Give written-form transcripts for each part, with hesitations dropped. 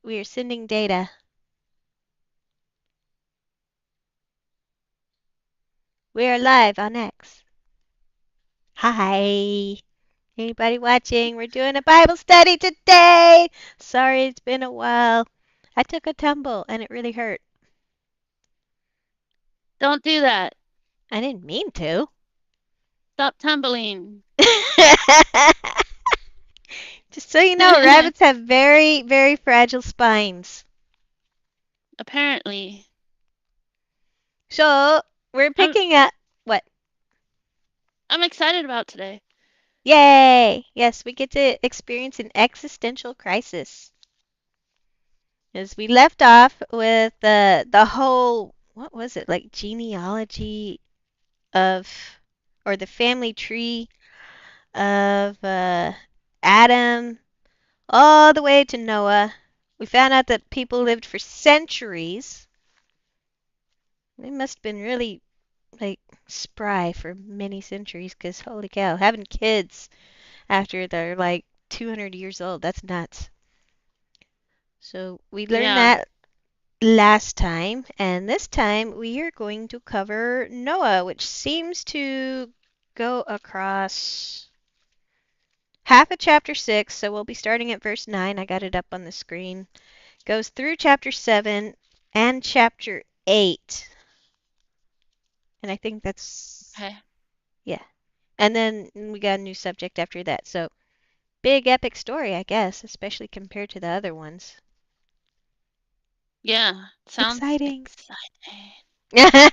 We are sending data. We are live on X. Hi. Anybody watching? We're doing a Bible study today. Sorry it's been a while. I took a tumble and it really hurt. Don't do that. I didn't mean to. Stop tumbling. Just so you know, rabbits have very, very fragile spines. Apparently. So we're I'm picking up what? I'm excited about today. Yay! Yes, we get to experience an existential crisis. As we left off with the whole what was it like genealogy of or the family tree of Adam all the way to Noah. We found out that people lived for centuries. They must have been really like spry for many centuries because holy cow, having kids after they're like 200 years old, that's nuts. So we learned Yeah. that last time, and this time we are going to cover Noah, which seems to go across half of chapter 6, so we'll be starting at verse 9. I got it up on the screen. Goes through chapter 7 and chapter 8. And I think that's, Okay. yeah. And then we got a new subject after that. So, big epic story, I guess, especially compared to the other ones. Yeah. Sounds Exciting. exciting.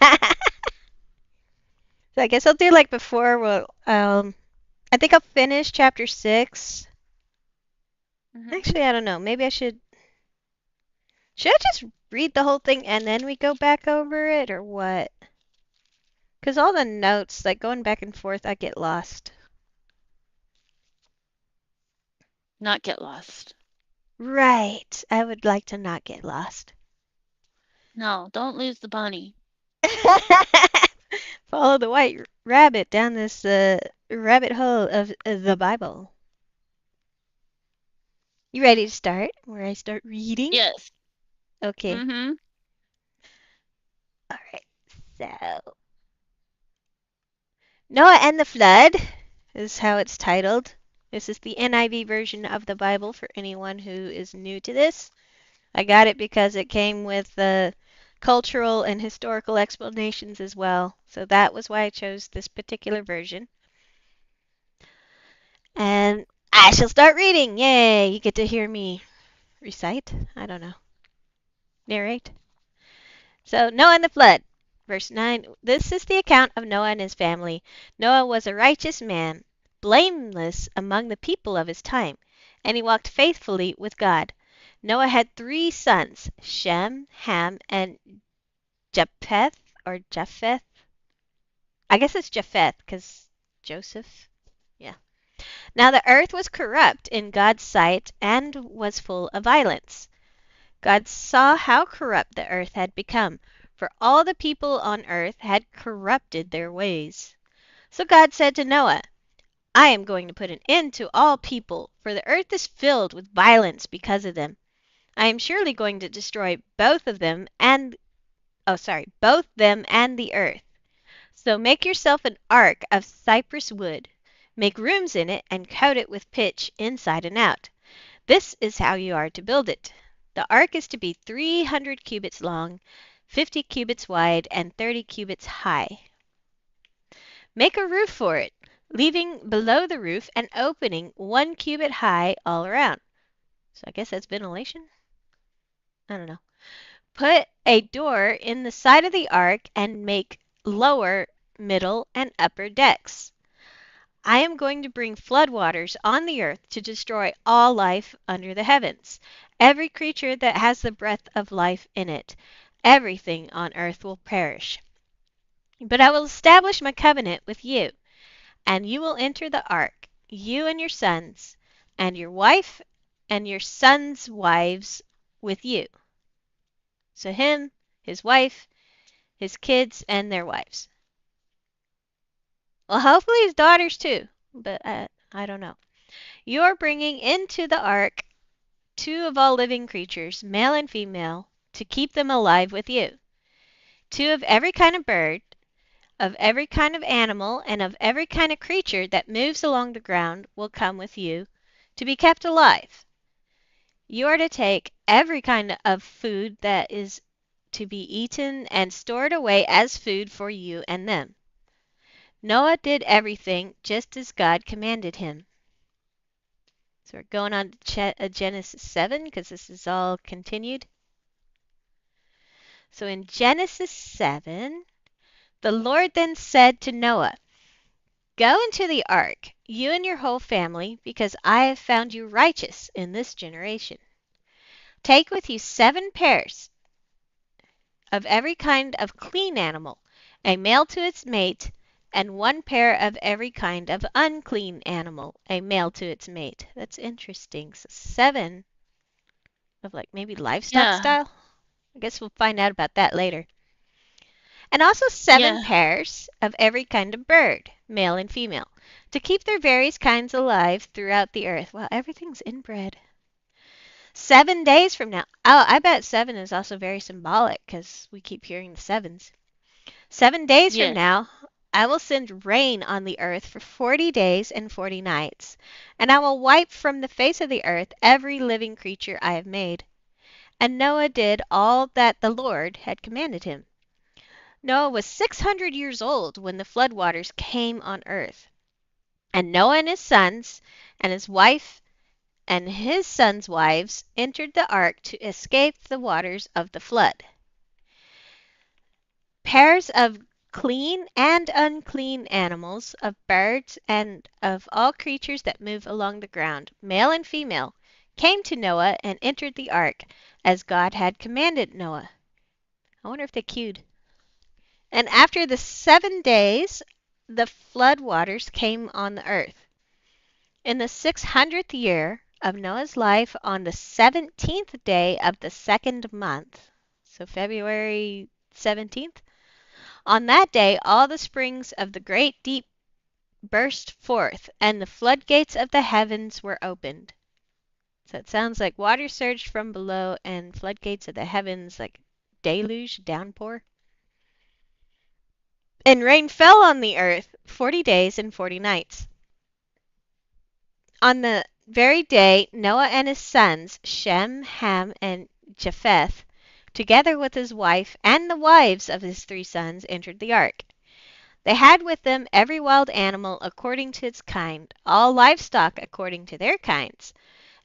So I guess I'll do like before I think I'll finish chapter 6. Mhm. Actually, I don't know. Maybe I should I just read the whole thing and then we go back over it or what? Cuz all the notes like going back and forth, I get lost. Not get lost. Right. I would like to not get lost. No, don't lose the bunny. Follow the white rabbit down this rabbit hole of the Bible. You ready to start? Where I start reading? Yes. Okay. Mhm. All right. So, Noah and the Flood is how it's titled. This is the NIV version of the Bible for anyone who is new to this. I got it because it came with the cultural and historical explanations as well. So that was why I chose this particular version. And I shall start reading. Yay! You get to hear me recite? I don't know. Narrate? So, Noah and the flood. Verse 9. This is the account of Noah and his family. Noah was a righteous man, blameless among the people of his time, and he walked faithfully with God. Noah had three sons, Shem, Ham, and Japheth, or Japheth. I guess it's Japheth, because Joseph. Yeah. Now the earth was corrupt in God's sight and was full of violence. God saw how corrupt the earth had become, for all the people on earth had corrupted their ways. So God said to Noah, I am going to put an end to all people, for the earth is filled with violence because of them. I am surely going to destroy both of them and both them and the earth. So make yourself an ark of cypress wood. Make rooms in it and coat it with pitch inside and out. This is how you are to build it. The ark is to be 300 cubits long, 50 cubits wide, and 30 cubits high. Make a roof for it, leaving below the roof an opening 1 cubit high all around. So I guess that's ventilation? I don't know. Put a door in the side of the ark and make lower, middle, and upper decks. I am going to bring floodwaters on the earth to destroy all life under the heavens. Every creature that has the breath of life in it, everything on earth will perish. But I will establish my covenant with you, and you will enter the ark, you and your sons, and your wife and your sons' wives with you. So him, his wife, his kids, and their wives. Well, hopefully his daughters too, but I don't know. You are bringing into the ark two of all living creatures, male and female, to keep them alive with you. Two of every kind of bird, of every kind of animal, and of every kind of creature that moves along the ground will come with you to be kept alive. You are to take every kind of food that is to be eaten and store it away as food for you and them. Noah did everything just as God commanded him. So we're going on to Genesis 7 because this is all continued. So in Genesis 7, the Lord then said to Noah, "Go into the ark, you and your whole family, because I have found you righteous in this generation. Take with you 7 pairs of every kind of clean animal, a male to its mate, and 1 pair of every kind of unclean animal, a male to its mate." That's interesting. So 7 of like maybe livestock Yeah. style. I guess we'll find out about that later. And also seven Yeah. pairs of every kind of bird, male and female, to keep their various kinds alive throughout the earth. Well, everything's inbred. 7 days from now. Oh, I bet 7 is also very symbolic because we keep hearing the sevens. 7 days from Yes. now, I will send rain on the earth for 40 days and 40 nights, and I will wipe from the face of the earth every living creature I have made. And Noah did all that the Lord had commanded him. Noah was 600 years old when the flood waters came on earth. And Noah and his sons and his wife and his sons' wives entered the ark to escape the waters of the flood. Pairs of clean and unclean animals, of birds, and of all creatures that move along the ground, male and female, came to Noah and entered the ark, as God had commanded Noah. I wonder if they queued. And after the 7 days, the flood waters came on the earth. In the 600th year of Noah's life, on the 17th day of the second month, so February 17th, on that day all the springs of the great deep burst forth, and the floodgates of the heavens were opened. So it sounds like water surged from below and floodgates of the heavens, like deluge, downpour. And rain fell on the earth 40 days and 40 nights. On the very day Noah and his sons, Shem, Ham, and Japheth, together with his wife and the wives of his 3 sons, entered the ark. They had with them every wild animal according to its kind, all livestock according to their kinds,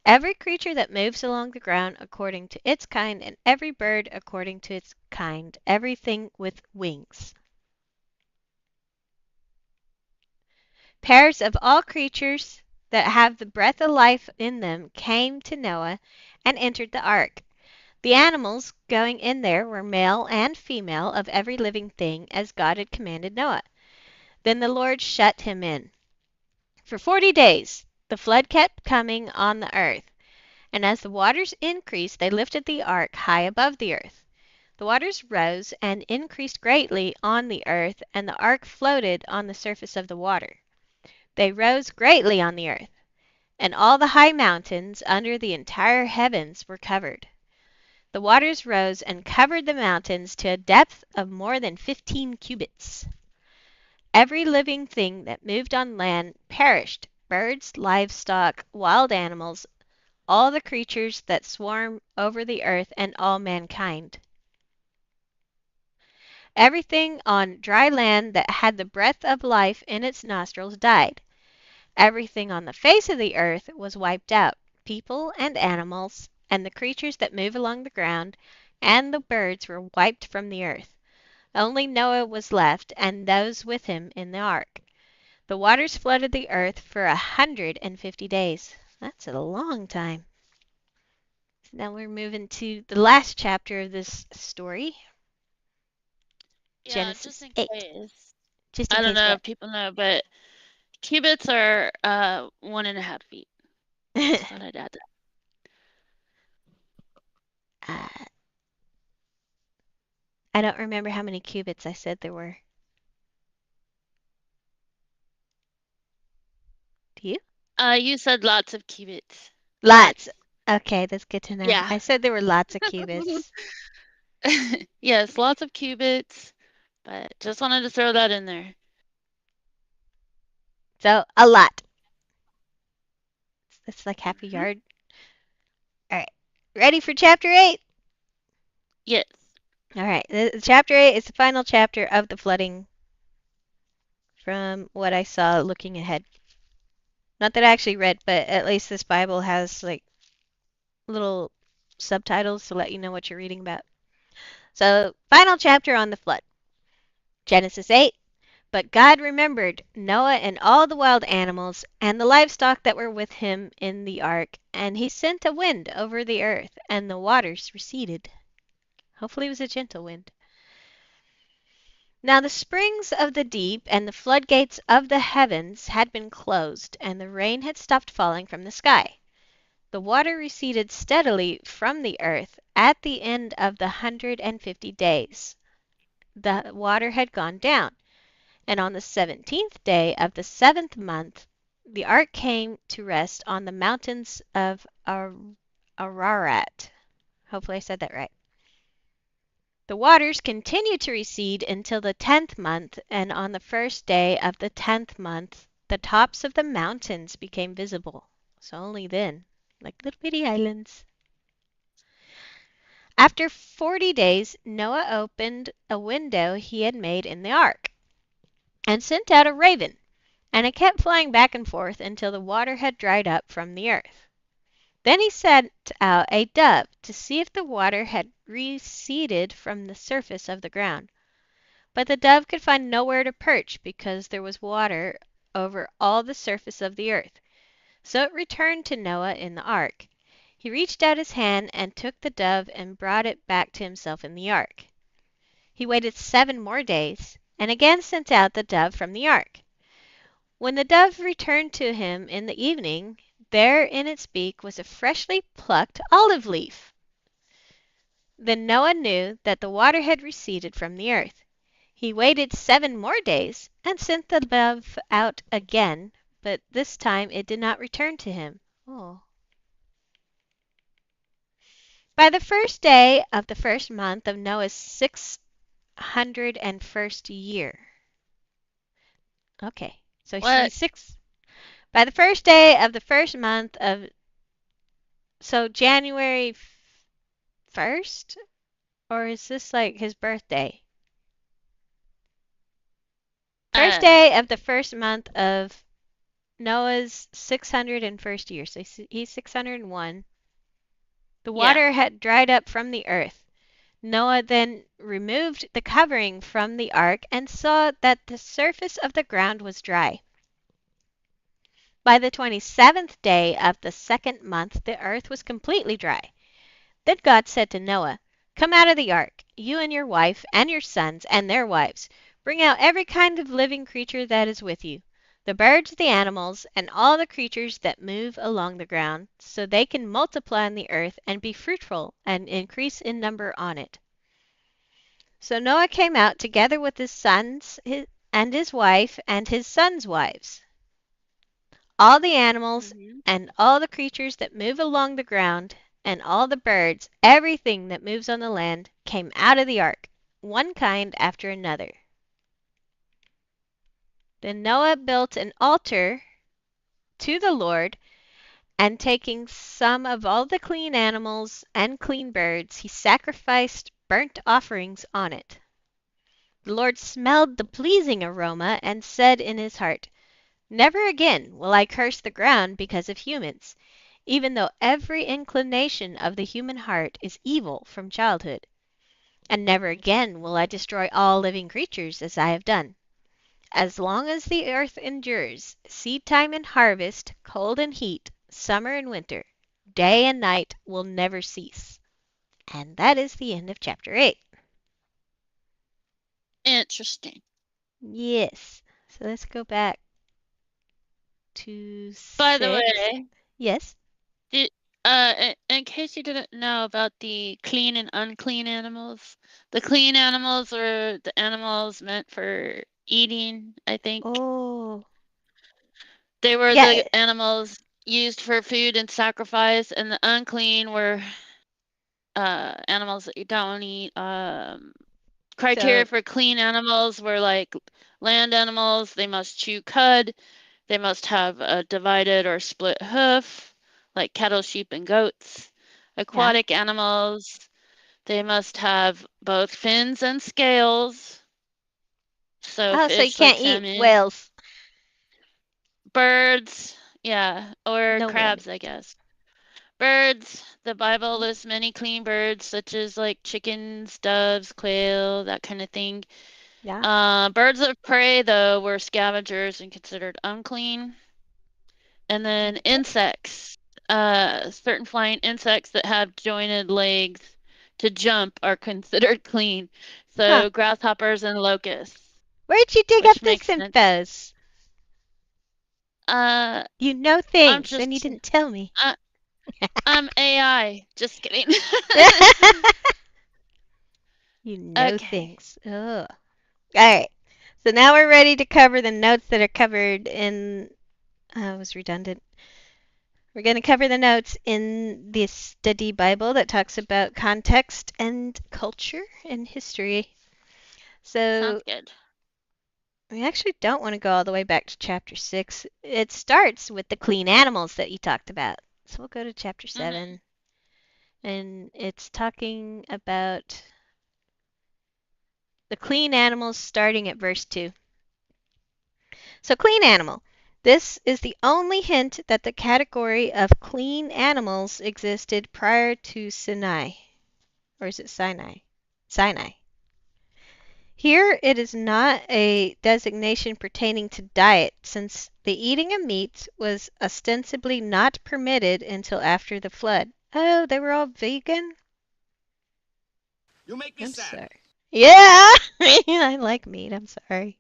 every creature that moves along the ground according to its kind, and every bird according to its kind, everything with wings. Pairs of all creatures that have the breath of life in them came to Noah and entered the ark. The animals going in there were male and female of every living thing, as God had commanded Noah. Then the Lord shut him in. For 40 days the flood kept coming on the earth, and as the waters increased, they lifted the ark high above the earth. The waters rose and increased greatly on the earth, and the ark floated on the surface of the water. They rose greatly on the earth, and all the high mountains under the entire heavens were covered. The waters rose and covered the mountains to a depth of more than 15 cubits. Every living thing that moved on land perished, birds, livestock, wild animals, all the creatures that swarm over the earth, and all mankind. Everything on dry land that had the breath of life in its nostrils died. Everything on the face of the earth was wiped out, people and animals, and the creatures that move along the ground, and the birds were wiped from the earth. Only Noah was left, and those with him in the ark. The waters flooded the earth for 150 days. That's a long time. So now we're moving to the last chapter of this story, Yeah, just Genesis in 8. case. Just in I don't case know what? if people know, but cubits are 1.5 feet. Just thought I'd add that. uh, I don't remember how many cubits I said there were. Do you? You said lots of cubits. Lots. Lots. Okay, that's good to know. Yeah. I said there were lots of cubits. Yes, lots of qubits, but just wanted to throw that in there. So, a lot. That's like half a Hmm. yard. All right. Ready for chapter 8? Yes. All right. Chapter 8 is the final chapter of the flooding from what I saw looking ahead. Not that I actually read, but at least this Bible has like little subtitles to let you know what you're reading about. So, final chapter on the flood. Genesis 8. But God remembered Noah and all the wild animals and the livestock that were with him in the ark, and he sent a wind over the earth, and the waters receded. Hopefully, it was a gentle wind. Now the springs of the deep and the floodgates of the heavens had been closed, and the rain had stopped falling from the sky. The water receded steadily from the earth at the end of the 150 days. The water had gone down, and on the 17th day of the seventh month the ark came to rest on the mountains of Ararat. Hopefully I said that right. The waters continued to recede until the 10th month, and on the first day of the 10th month the tops of the mountains became visible. So only then, like little bitty islands. After 40 days, Noah opened a window he had made in the ark and sent out a raven, and it kept flying back and forth until the water had dried up from the earth. Then he sent out a dove to see if the water had receded from the surface of the ground. But the dove could find nowhere to perch because there was water over all the surface of the earth. So it returned to Noah in the ark. He reached out his hand and took the dove and brought it back to himself in the ark. He waited 7 more days and again sent out the dove from the ark. When the dove returned to him in the evening, there in its beak was a freshly plucked olive leaf. Then Noah knew that the water had receded from the earth. He waited 7 more days and sent the dove out again, but this time it did not return to him. Oh. By the first day of the first month of Noah's 601st year. Okay, so What? he's six. By the first day of the first month of, so January 1st? Or is this like his birthday? First Uh, day of the first month of Noah's 601st year. So he's 601. The yeah. water had dried up from the earth. Noah then removed the covering from the ark and saw that the surface of the ground was dry. By the 27th day of the second month, the earth was completely dry. Then God said to Noah, "Come out of the ark, you and your wife and your sons and their wives. Bring out every kind of living creature that is with you, the birds, the animals, and all the creatures that move along the ground, so they can multiply on the earth and be fruitful and increase in number on it." So Noah came out together with his sons and his wife and his sons' wives. All the animals Hmm. and all the creatures that move along the ground and all the birds, everything that moves on the land, came out of the ark, one kind after another. Then Noah built an altar to the Lord, and taking some of all the clean animals and clean birds, he sacrificed burnt offerings on it. The Lord smelled the pleasing aroma and said in his heart, "Never again will I curse the ground because of humans, even though every inclination of the human heart is evil from childhood. And never again will I destroy all living creatures as I have done. As long as the earth endures, seed time and harvest, cold and heat, summer and winter, day and night will never cease." And that is the end of chapter 8. Interesting. Yes. So let's go back to By the 6. way, Yes. did in case you didn't know about the clean and unclean animals, the clean animals were the animals meant for eating, I think. Oh, They were yeah. the animals. used for food and sacrifice, and the unclean were animals that you don't eat. Criteria So, for clean animals were like land animals, they must chew cud, they must have a divided or split hoof, like cattle, sheep, and goats. yeah. Aquatic animals, they must have both fins and scales, so Oh, so you fish like can't eat salmon. whales. Birds, yeah, or No whale crabs, I meat. guess. Birds, the Bible lists many clean birds, such as like chickens, doves, quail, that kind of thing. Yeah. Birds of prey, though, were scavengers and considered unclean. And then Okay. insects, certain flying insects that have jointed legs to jump are considered clean. Huh. So grasshoppers and locusts, Where'd you dig which up makes this sense. info? Uh, You know I'm things, and you just, didn't tell me. uh, I'm AI. Just kidding. You know Okay, things. Oh. Alright. So now we're ready to cover the notes that are covered in. I was redundant. We're going to cover the notes in the study Bible that talks about context and culture and history. sounds So good. we actually don't want to go all the way back to chapter 6. It starts with the clean animals that you talked about. So we'll go to chapter Hmm. 7, and it's talking about the clean animals starting at verse 2. So, clean animal. This is the only hint that the category of clean animals existed prior to Sinai. Or is it Sinai? Sinai. Here it is not a designation pertaining to diet, since the eating of meat was ostensibly not permitted until after the flood. Oh, they were all vegan? You make me I'm sad. sorry. Yeah! I like meat, I'm sorry.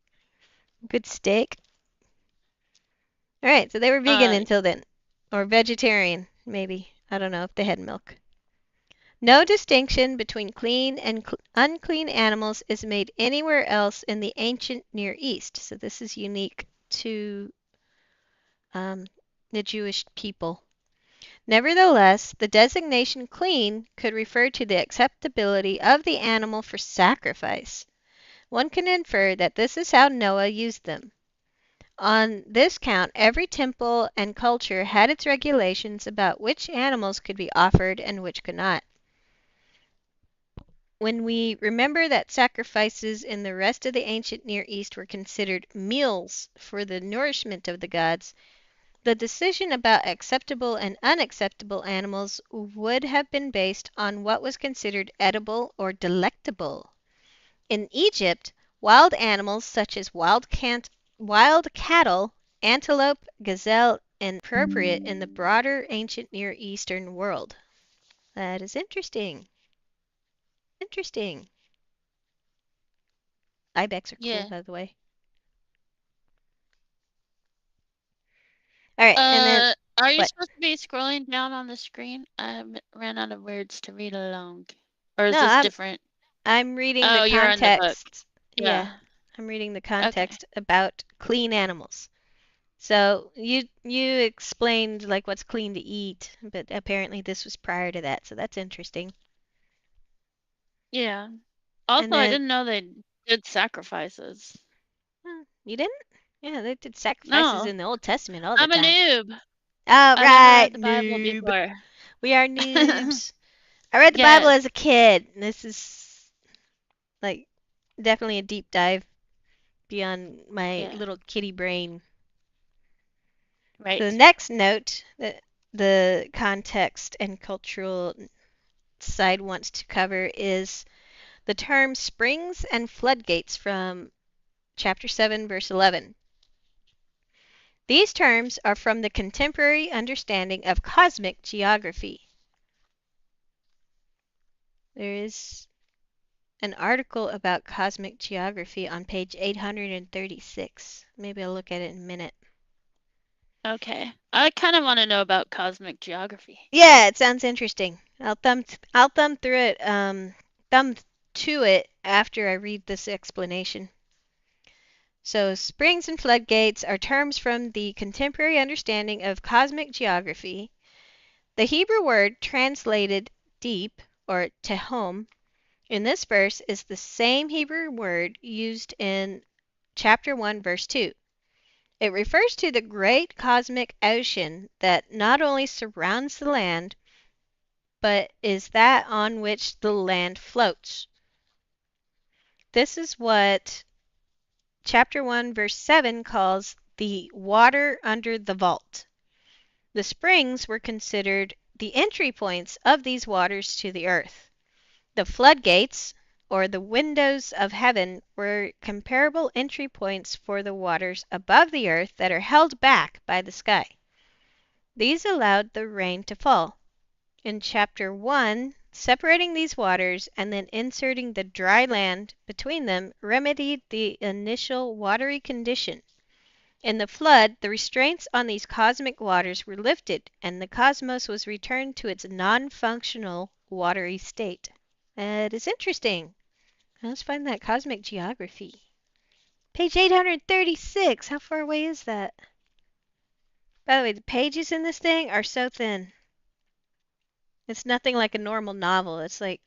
Good steak. Alright, so they were vegan Uh, until then. Or vegetarian, maybe. I don't know if they had milk. No distinction between clean and unclean animals is made anywhere else in the ancient Near East. So this is unique to um, the Jewish people. Nevertheless, the designation clean could refer to the acceptability of the animal for sacrifice. One can infer that this is how Noah used them. On this count, every temple and culture had its regulations about which animals could be offered and which could not. When we remember that sacrifices in the rest of the ancient Near East were considered meals for the nourishment of the gods, the decision about acceptable and unacceptable animals would have been based on what was considered edible or delectable. In Egypt, wild animals such as wild cattle, antelope, gazelle, and appropriate in the broader ancient Near Eastern world. That is interesting. Interesting. Ibex are cool, yeah. by the way. All right, and then Are you what? supposed to be scrolling down on the screen? Ran out of words to read along. Or is No, this I'm different? I'm reading the Oh, you're on the book. context. Yeah, Yeah. I'm reading the Okay. context about clean animals. So you explained like what's clean to eat, but apparently this was prior to that, so that's interesting. Yeah. And Also, I then didn't know they did sacrifices. you didn't? Yeah, they did sacrifices No, in the Old Testament all the I'm a time. noob. All I've never right, read the Bible noob. before. We are noobs. I read the Bible Yes. as a kid. And this is like definitely a deep dive beyond my Yeah. little kitty brain. The Right. next note that the context and cultural side wants to cover is the term springs and floodgates from chapter 7, verse 11. These terms are from the contemporary understanding of cosmic geography. There is an article about cosmic geography on page 836. Maybe I'll look at it in a minute. Okay. I kind of want to know about cosmic geography. Yeah, it sounds interesting. I'll thumb through it, thumb to it after I read this explanation. So, springs and floodgates are terms from the contemporary understanding of cosmic geography. The Hebrew word translated deep or tehom in this verse is the same Hebrew word used in chapter 1, verse 2. It refers to the great cosmic ocean that not only surrounds the land, but is that on which the land floats. This is what chapter 1, verse 7 calls the water under the vault. The springs were considered the entry points of these waters to the earth. The floodgates, or the windows of heaven, were comparable entry points for the waters above the earth that are held back by the sky. These allowed the rain to fall. In chapter 1, separating these waters and then inserting the dry land between them remedied the initial watery condition. In the flood, the restraints on these cosmic waters were lifted, and the cosmos was returned to its non-functional watery state. It is interesting. Let's find that cosmic geography. Page 836. How far away is that? By the way, the pages in this thing are so thin. It's nothing like a normal novel. It's like,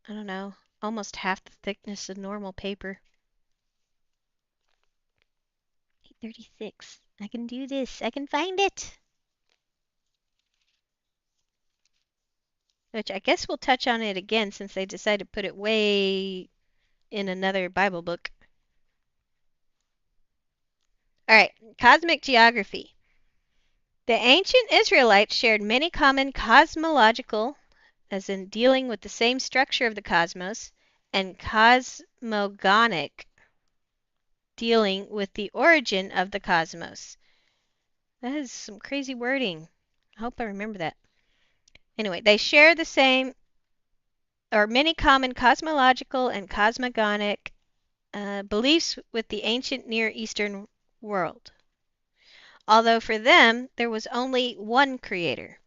I don't know, almost half the thickness of normal paper. 836. I can do this. I can find it. Which I guess we'll touch on it again since they decided to put it way in another Bible book. All right, cosmic geography. The ancient Israelites shared many common cosmological, as in dealing with the same structure of the cosmos, and cosmogonic, dealing with the origin of the cosmos. That is some crazy wording. I hope I remember that. Anyway, they share the same or many common cosmological and cosmogonic beliefs with the ancient Near Eastern world, although for them there was only one creator.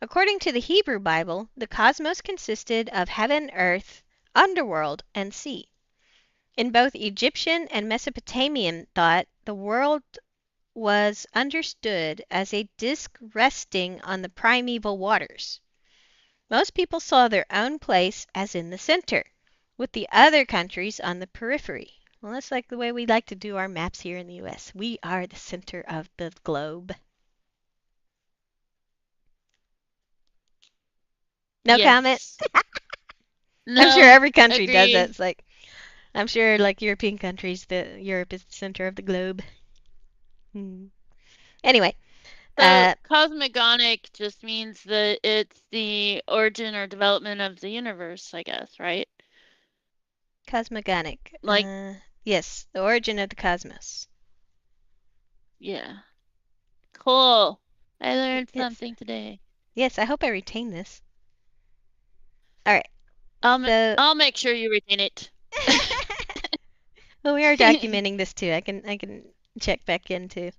According to the Hebrew Bible, the cosmos consisted of heaven, earth, underworld, and sea. In both Egyptian and Mesopotamian thought, the world was understood as a disk resting on the primeval waters. Most people saw their own place as in the center, with the other countries on the periphery. Well, that's like the way we like to do our maps here in the U.S. We are the center of the globe. No comment? Yes. I'm sure No, every country does that. agree. It's like, I'm sure like European countries, Europe is the center of the globe. Hmm. Anyway, So uh, cosmogonic just means that it's the origin or development of the universe, I guess, right? cosmogonic. Like, Yes, the origin of the cosmos. yeah. Cool. I learned Yes, something today. yes. I hope I retain this. All right. I'll So, I'll make sure you retain it. well, we are documenting this too. I can check back into.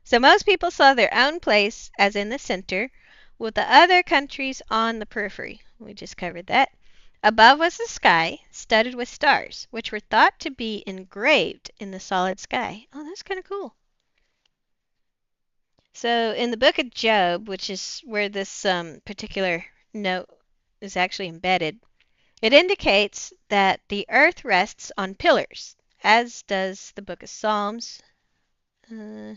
So most people saw their own place as in the center, with the other countries on the periphery. We just covered that. Above was the sky, studded with stars, which were thought to be engraved in the solid sky. Oh, that's kind of cool. So in the book of Job, which is where this particular note is actually embedded, it indicates that the earth rests on pillars, as does the book of Psalms. Uh,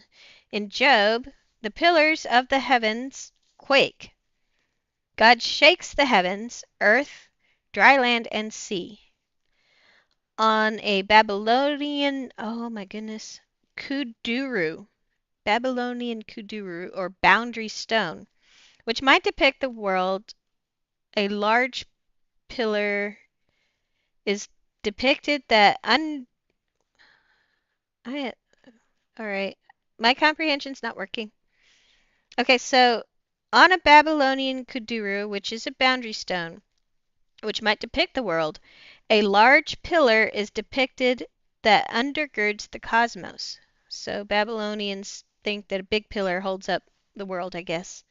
in Job, the pillars of the heavens quake. God shakes the heavens, earth, dry land, and sea. On a Babylonian, oh my goodness, kuduru, Babylonian kuduru, or boundary stone, which might depict the world, a large pillar is depicted that I, all right, my comprehension's not working. Okay, so on a Babylonian kuduru, which is a boundary stone, which might depict the world, a large pillar is depicted that undergirds the cosmos. So Babylonians think that a big pillar holds up the world, I guess.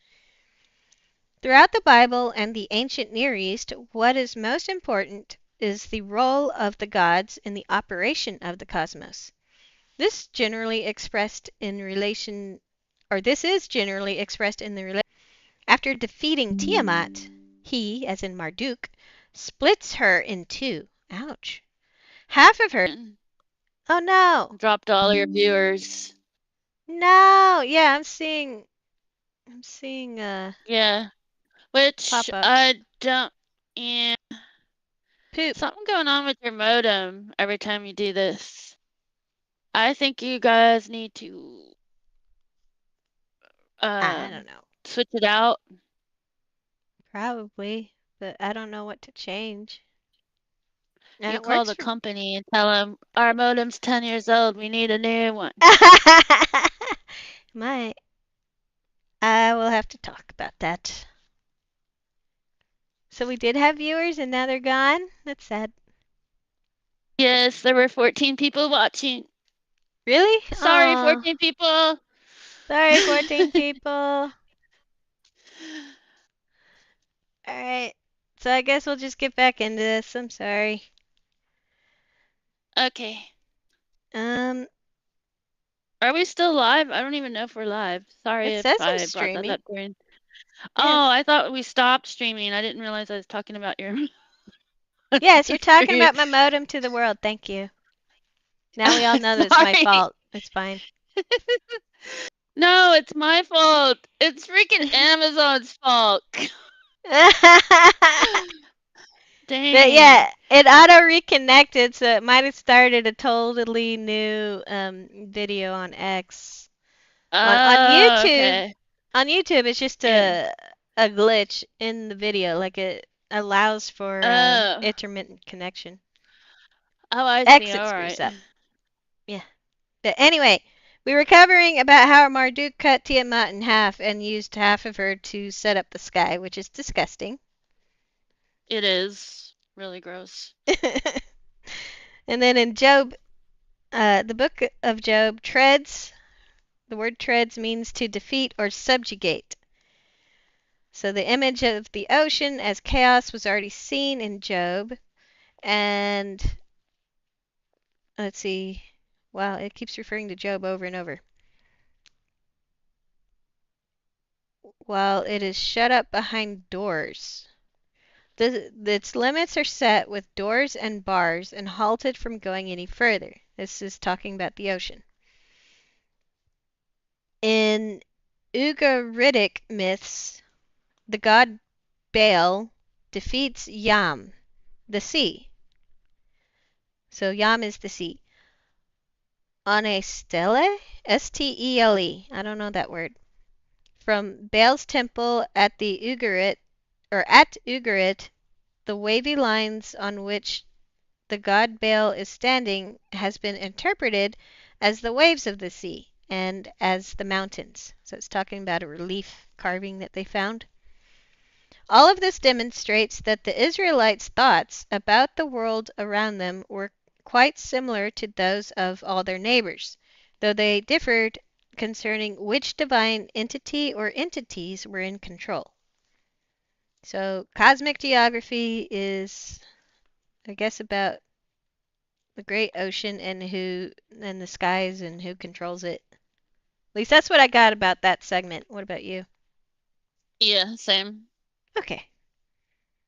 Throughout the Bible and the ancient Near East, what is most important is the role of the gods in the operation of the cosmos. This generally expressed in relation, or this is generally expressed in the relation. After defeating Tiamat, he, as in Marduk, splits her in two. Ouch. Half of her. Oh no. Dropped all your viewers. No. Yeah, I'm seeing Yeah. Which pop-ups. I don't. Yeah. Poop. Something going on with your modem every time you do this. I think you guys need to I um don't know. switch it out. Probably, but I don't know what to change. And You it call works the for. company and tell them our modem's 10 years old. We need a new one. My, I will have to talk about that. So we did have viewers and now they're gone? That's sad. Yes, there were 14 people watching. Really? Sorry, Oh, 14 people. sorry, 14 people. Alright. So I guess we'll just get back into this. I'm sorry. Okay. Um, Are we still live? I don't even know if we're live. it Sorry if says I'm I brought that streaming. up during. Oh, Yes. I thought we stopped streaming. I didn't realize I was talking about your Yes, you're talking stream. about my modem to the world. Thank you. Now we all know that it's my Sorry. fault. It's fine. No, it's my fault. It's freaking Amazon's fault. But Dang. yeah, it auto reconnected, so it might have started a totally new video on X. On Oh, YouTube, okay. it's just Yeah. a glitch in the video, like it allows for Oh. intermittent connection. Oh, I see. X it All screws right. up. Yeah. But anyway, we were covering about how Marduk cut Tiamat in half and used half of her to set up the sky, which is disgusting. It is really gross. And then in Job, the book of Job, treads, the word treads means to defeat or subjugate. So the image of the ocean as chaos was already seen in Job. And let's see. Wow, it keeps referring to Job over and over. While it is shut up behind doors. Its limits are set with doors and bars and halted from going any further. This is talking about the ocean. In Ugaritic myths, the god Baal defeats Yam, the sea. So Yam is the sea. On a stele, Stele. I don't know that word. From Baal's temple at the Ugarit, or at Ugarit, the wavy lines on which the god Baal is standing has been interpreted as the waves of the sea and as the mountains. So it's talking about a relief carving that they found. All of this demonstrates that the Israelites' thoughts about the world around them were quite similar to those of all their neighbors, though they differed concerning which divine entity or entities were in control. So, cosmic geography is, I guess, about the great ocean and who, and the skies and who controls it. At least that's what I got about that segment. What about you? Yeah, same. Okay.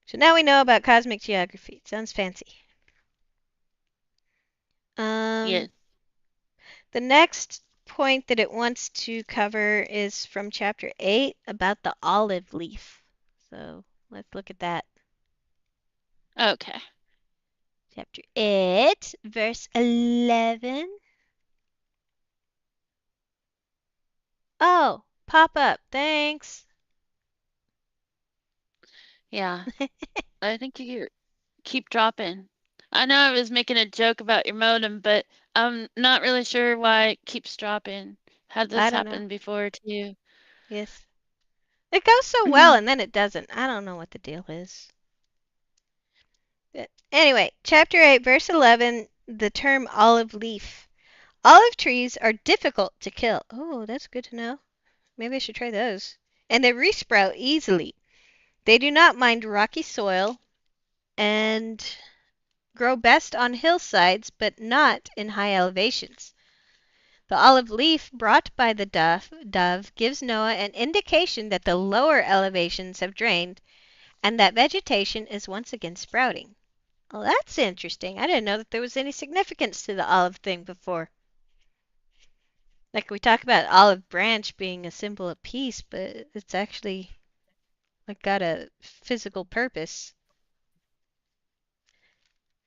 So now we know about cosmic geography. It sounds fancy. Yes. Um, The next point that it wants to cover is from chapter 8 about the olive leaf. So let's look at that. Okay. Chapter 8, verse 11. Oh, pop up. Thanks. Yeah. I think you keep dropping. I know I was making a joke about your modem, but I'm not really sure why it keeps dropping. Had I this don't know. happen before too. Yes. It goes so well and then it doesn't. I don't know what the deal is. But anyway, chapter 8, verse 11, the term olive leaf. Olive trees are difficult to kill. Oh, that's good to know. Maybe I should try those. And they resprout easily. They do not mind rocky soil, and grow best on hillsides but not in high elevations. The olive leaf brought by the dove gives Noah an indication that the lower elevations have drained and that vegetation is once again sprouting. Well, that's interesting. I didn't know that there was any significance to the olive thing before. Like we talk about olive branch being a symbol of peace, but it's actually like got a physical purpose.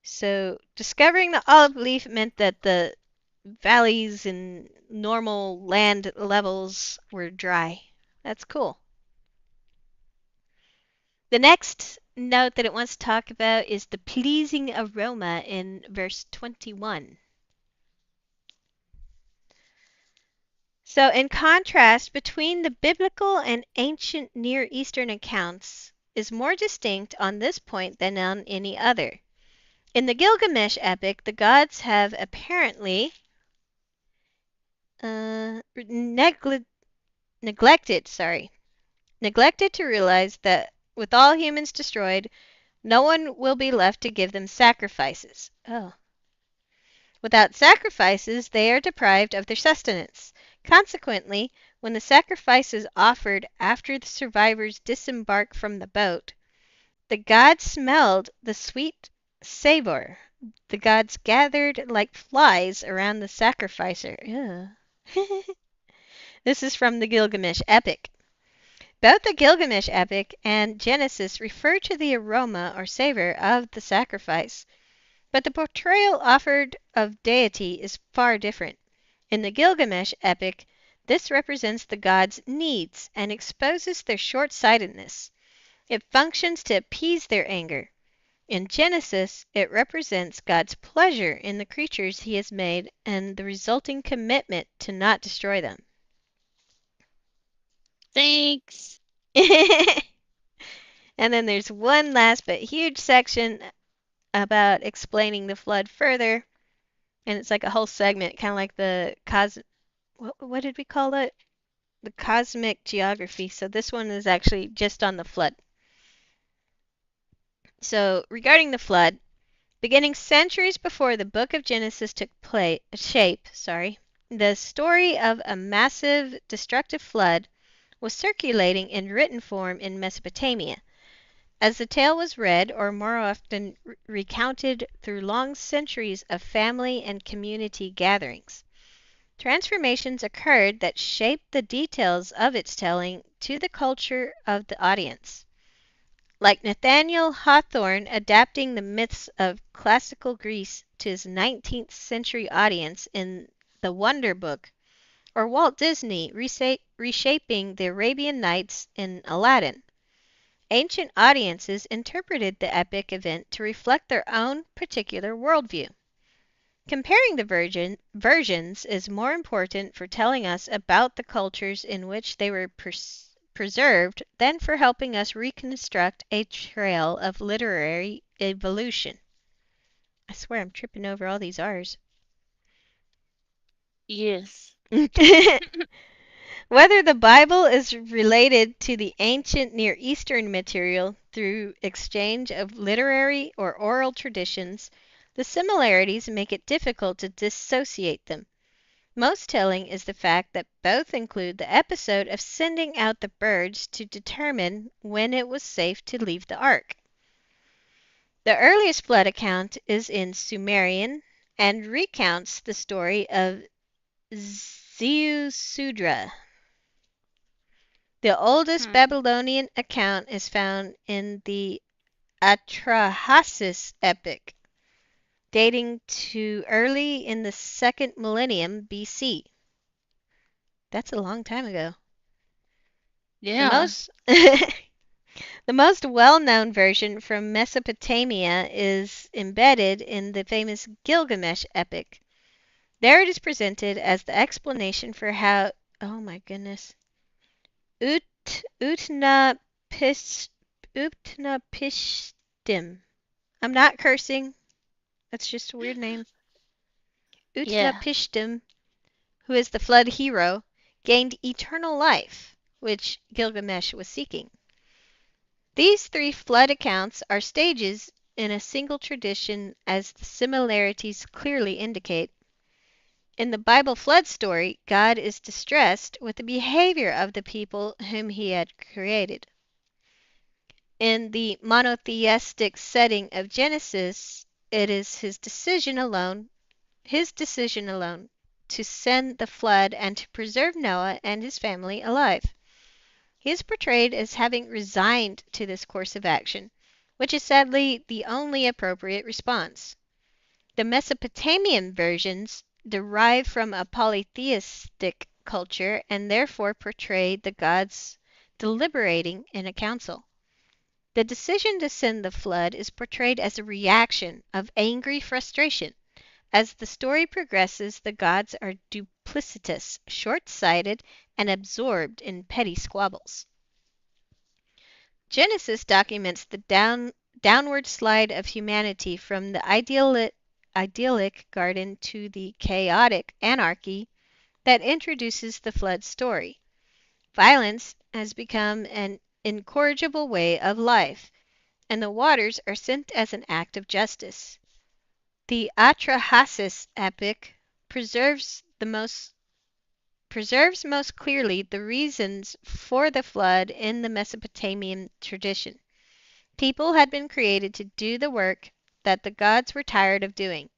So discovering the olive leaf meant that the valleys and normal land levels were dry. That's cool. The next note that it wants to talk about is the pleasing aroma in verse 21. So, in contrast between the biblical and ancient Near Eastern accounts is more distinct on this point than on any other. In the Gilgamesh epic, the gods have apparently neglected, neglected to realize that with all humans destroyed, no one will be left to give them sacrifices. Oh. Without sacrifices, they are deprived of their sustenance. Consequently, when the sacrifice is offered after the survivors disembark from the boat, the gods smelled the sweet savor. The gods gathered like flies around the sacrificer. This is from the Gilgamesh epic. Both the Gilgamesh epic and Genesis refer to the aroma or savor of the sacrifice, but the portrayal offered of deity is far different. In the Gilgamesh epic, this represents the gods' needs and exposes their short-sightedness. It functions to appease their anger. In Genesis, it represents God's pleasure in the creatures he has made and the resulting commitment to not destroy them. Thanks. And then there's one last but huge section about explaining the flood further. And it's like a whole segment, kind of like the what did we call it? The cosmic geography. So this one is actually just on the flood. So regarding the flood, beginning centuries before the book of Genesis took shape, the story of a massive destructive flood was circulating in written form in Mesopotamia. As the tale was read, or more often recounted through long centuries of family and community gatherings, transformations occurred that shaped the details of its telling to the culture of the audience. Like Nathaniel Hawthorne adapting the myths of classical Greece to his 19th century audience in The Wonder Book, or Walt Disney reshaping the Arabian Nights in Aladdin, ancient audiences interpreted the epic event to reflect their own particular worldview. Comparing the versions is more important for telling us about the cultures in which they were preserved than for helping us reconstruct a trail of literary evolution. I swear I'm tripping over all these R's. Yes. Whether the Bible is related to the ancient Near Eastern material through exchange of literary or oral traditions, the similarities make it difficult to dissociate them. Most telling is the fact that both include the episode of sending out the birds to determine when it was safe to leave the ark. The earliest flood account is in Sumerian and recounts the story of Ziusudra. The oldest Babylonian account is found in the Atrahasis epic, dating to early in the 2nd millennium BC. That's a long time ago. Yeah. The most well-known version from Mesopotamia is embedded in the famous Gilgamesh epic. There it is presented as the explanation for how, oh my goodness, Utnapishtim. I'm not cursing. That's just a weird name. Yeah. Utnapishtim, who is the flood hero, gained eternal life, which Gilgamesh was seeking. These three flood accounts are stages in a single tradition as the similarities clearly indicate. In the Bible flood story, God is distressed with the behavior of the people whom he had created. In the monotheistic setting of Genesis, it is his decision alone to send the flood and to preserve Noah and his family alive. He is portrayed as having resigned to this course of action, which is sadly the only appropriate response. The Mesopotamian versions derive from a polytheistic culture and therefore portray the gods deliberating in a council. The decision to send the flood is portrayed as a reaction of angry frustration. As the story progresses, the gods are duplicitous, short sighted, and absorbed in petty squabbles. Genesis documents the downward slide of humanity from the idyllic garden to the chaotic anarchy that introduces the flood story. Violence has become an incorrigible way of life, and the waters are sent as an act of justice. The Atrahasis epic preserves most clearly the reasons for the flood in the Mesopotamian tradition. People had been created to do the work that the gods were tired of doing,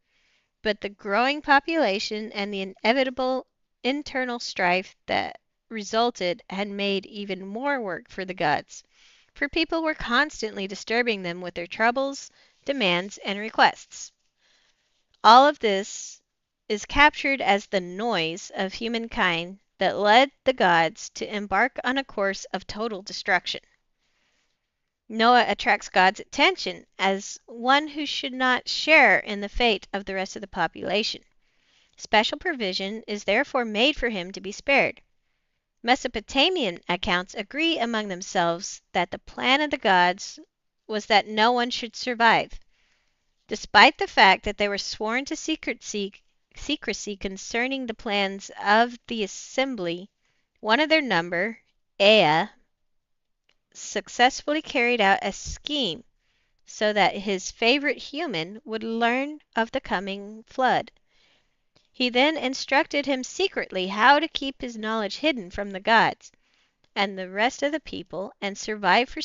but the growing population and the inevitable internal strife that resulted had made even more work for the gods, for people were constantly disturbing them with their troubles, demands, and requests. All of this is captured as the noise of humankind that led the gods to embark on a course of total destruction. Noah attracts God's attention as one who should not share in the fate of the rest of the population. Special provision is therefore made for him to be spared. Mesopotamian accounts agree among themselves that the plan of the gods was that no one should survive. Despite the fact that they were sworn to secrecy concerning the plans of the assembly, one of their number, Ea, successfully carried out a scheme so that his favorite human would learn of the coming flood. He then instructed him secretly how to keep his knowledge hidden from the gods and the rest of the people and survive the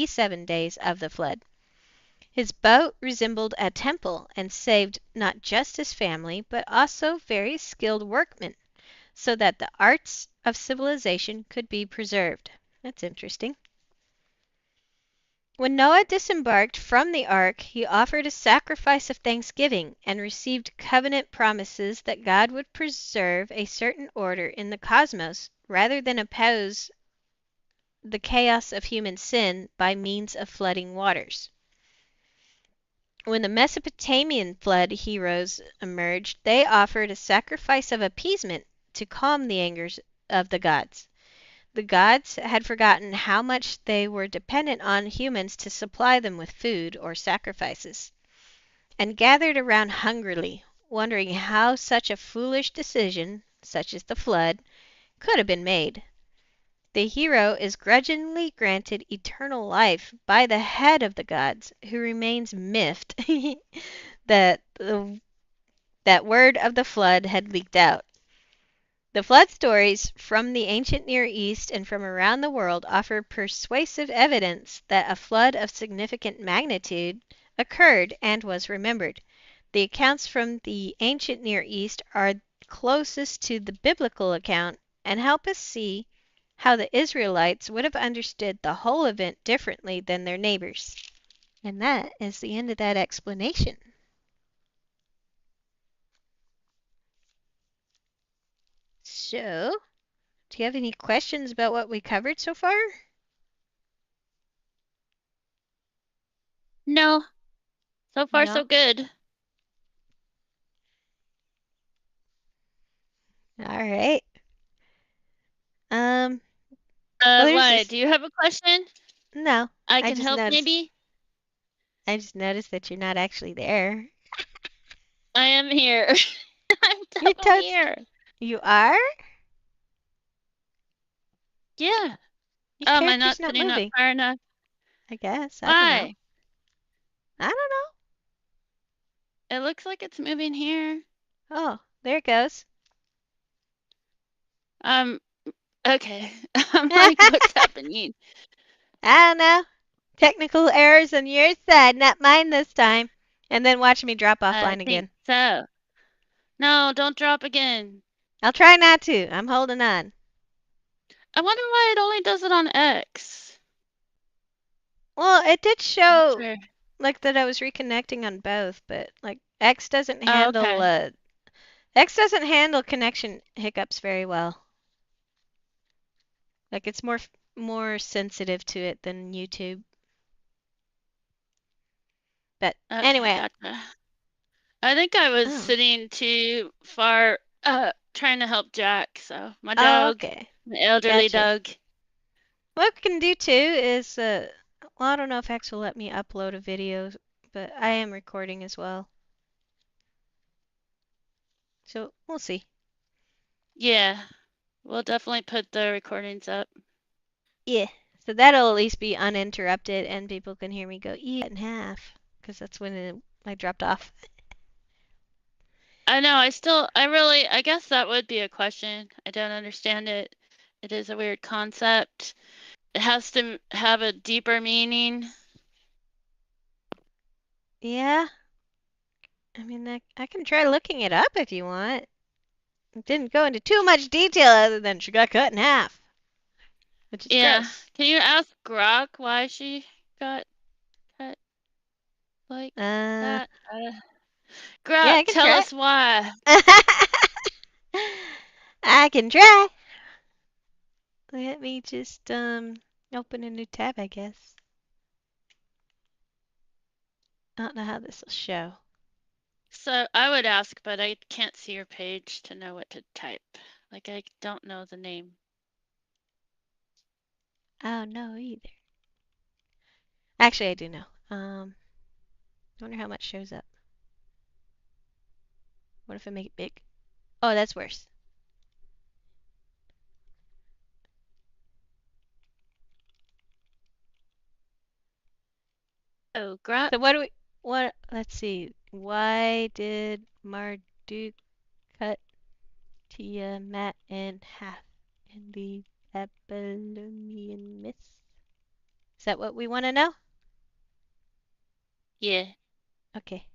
7 days of the flood. His boat resembled a temple and saved not just his family, but also very skilled workmen, so that the arts of civilization could be preserved. That's interesting. When Noah disembarked from the ark, he offered a sacrifice of thanksgiving and received covenant promises that God would preserve a certain order in the cosmos rather than oppose the chaos of human sin by means of flooding waters. When the Mesopotamian flood heroes emerged, they offered a sacrifice of appeasement to calm the angers of the gods. The gods had forgotten how much they were dependent on humans to supply them with food or sacrifices, and gathered around hungrily, wondering how such a foolish decision, such as the flood, could have been made. The hero is grudgingly granted eternal life by the head of the gods, who remains miffed that that word of the flood had leaked out. The flood stories from the ancient Near East and from around the world offer persuasive evidence that a flood of significant magnitude occurred and was remembered. The accounts from the ancient Near East are closest to the biblical account and help us see how the Israelites would have understood the whole event differently than their neighbors. And that is the end of that explanation. So, do you have any questions about what we covered so far? No, so far so No? good. All right. Um, well, there's Why? this. Do you have a question? No, I I can just help noticed. maybe? I just noticed that you're not actually there. I am here. I'm You definitely totes. here. You are? Yeah. Your Oh, am I character's not not sitting up moving. far enough? I guess. I don't know. Why? I don't It looks like it's moving here. know. Oh, there it goes. Um, okay. I'm like, I what's happening? don't know. Technical errors on your side, not mine this time. And then watch me drop I offline think again. so. No, don't drop again. I'll try not to. I'm holding on. I wonder why it only does it on X. Well, it did Not show sure. like that I was reconnecting on both, but like Oh, okay. X doesn't handle connection hiccups very well. Like it's more sensitive to it than YouTube. But Okay, anyway, gotcha. I think I was oh, sitting too far trying to help Jack, so my oh, dog, okay, my elderly gotcha. dog. What we can do too is, well, I don't know if X will let me upload a video, but I am recording as well, so we'll see. Yeah, we'll definitely put the recordings up. Yeah, so that'll at least be uninterrupted, and people can hear me go in half, because that's when I dropped off. I know, I guess that would be a question. I don't understand it. It is a weird concept. It has to have a deeper meaning. Yeah, I mean, I can try looking it up if you want. It didn't go into too much detail other than she got cut in half, which is Yeah. gross. Can you ask Grok why she got cut like Uh, that? yeah, Grok, I can tell try. us why. I can try. Let me just open a new tab, I guess. I don't know how this will show. So I would ask, but I can't see your page to know what to type. Like I don't know the name. I don't know either. Actually, I do know. I wonder how much shows up. What if I make it big? Oh, that's worse. Oh, Grok? So what do we? What? Let's see. Why did Marduk cut Tiamat in half in the Babylonian myths? Is that what we want to know? Yeah. Okay.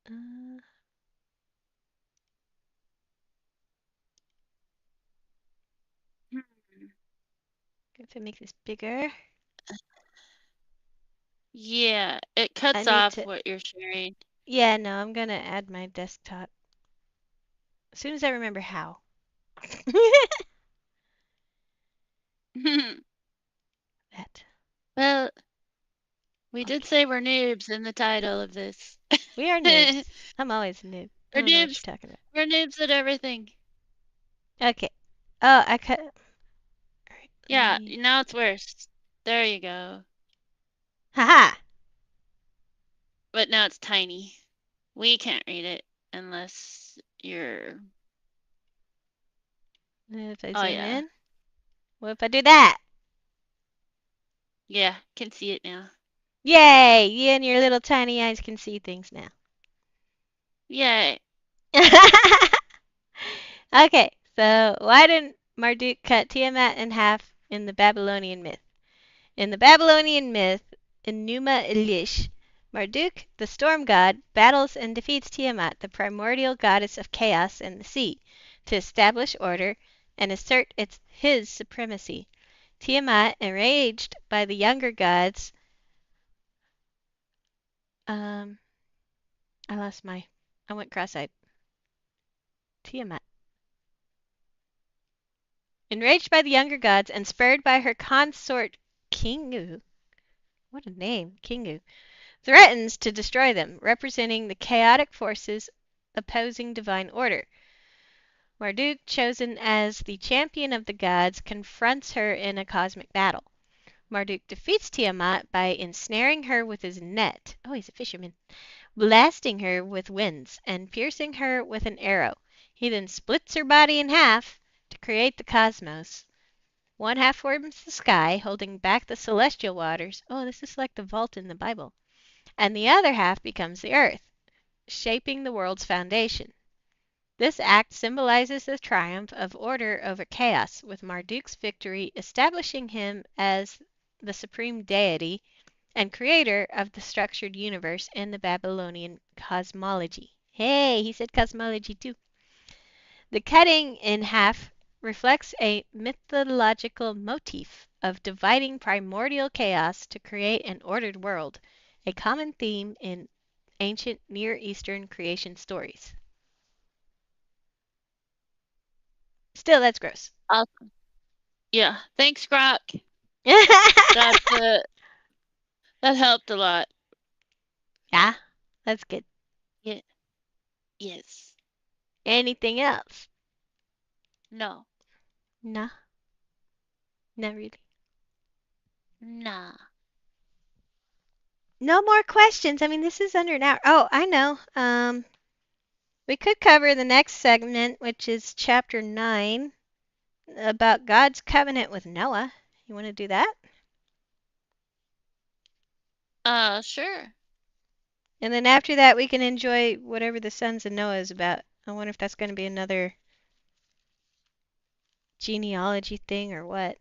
Uh, Hmm. if I make this bigger, Yeah, it I cuts need off to. what you're sharing. Yeah, no, I'm gonna add my desktop as soon as I remember how. That. Well, we did Okay. say we're noobs in the title of this. We are We're noobs. I'm always a noob. I don't know what noobs. you're talking We're noobs at everything. about. Okay. Oh, I cut. All right, let Yeah, me. now it's worse. There you go. Haha. But now it's tiny. We can't read it unless you're. If I Oh, zoom yeah. in, what if I do that? Yeah, can see it now. Yay! You and your little tiny eyes can see things now. Yay. Okay, so why didn't Marduk cut Tiamat in half in the Babylonian myth? In the Babylonian myth, Enuma Elish, Marduk, the storm god, battles and defeats Tiamat, the primordial goddess of chaos and the sea, to establish order and assert his supremacy. Tiamat, enraged by the younger gods, um, I lost my, I went cross-eyed. Tiamat. Enraged by the younger gods and spurred by her consort Kingu, what a name, Kingu, threatens to destroy them, representing the chaotic forces opposing divine order. Marduk, chosen as the champion of the gods, confronts her in a cosmic battle. Marduk defeats Tiamat by ensnaring her with his net. Oh, he's a fisherman. Blasting her with winds and piercing her with an arrow. He then splits her body in half to create the cosmos. One half forms the sky, holding back the celestial waters. Oh, this is like the vault in the Bible. And the other half becomes the earth, shaping the world's foundation. This act symbolizes the triumph of order over chaos, with Marduk's victory establishing him as the supreme deity and creator of the structured universe in the Babylonian cosmology. Hey, he said cosmology too. The cutting in half reflects a mythological motif of dividing primordial chaos to create an ordered world, a common theme in ancient Near Eastern creation stories. Still, that's gross. Awesome. Yeah. Thanks, Grok. That that helped a lot. Yeah, that's good. Yeah. Yes. Anything else? No. No, not really. Nah. No more questions. I mean, this is under an hour. Oh, I know. We could cover the next segment, which is chapter 9, about God's covenant with Noah. You want to do that? Sure. And then after that, we can enjoy whatever the sons of Noah is about. I wonder if that's going to be another genealogy thing or what.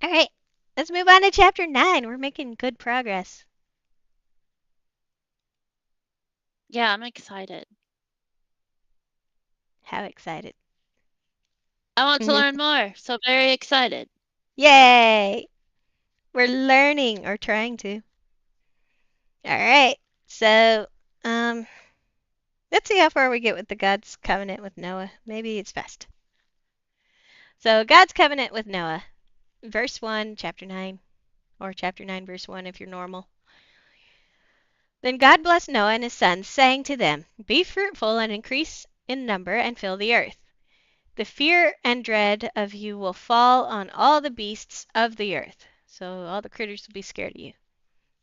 All right, let's move on to chapter 9. We're making good progress. Yeah, I'm excited. How excited! I want to learn more, so very excited. Yay! We're learning or trying to. All right, so um, let's see how far we get with the God's covenant with Noah. Maybe it's fast. So, God's covenant with Noah, verse 1, chapter 9, or chapter 9, verse 1 if you're normal. Then God blessed Noah and his sons, saying to them, Be fruitful and increase in number and fill the earth. The fear and dread of you will fall on all the beasts of the earth. So all the critters will be scared of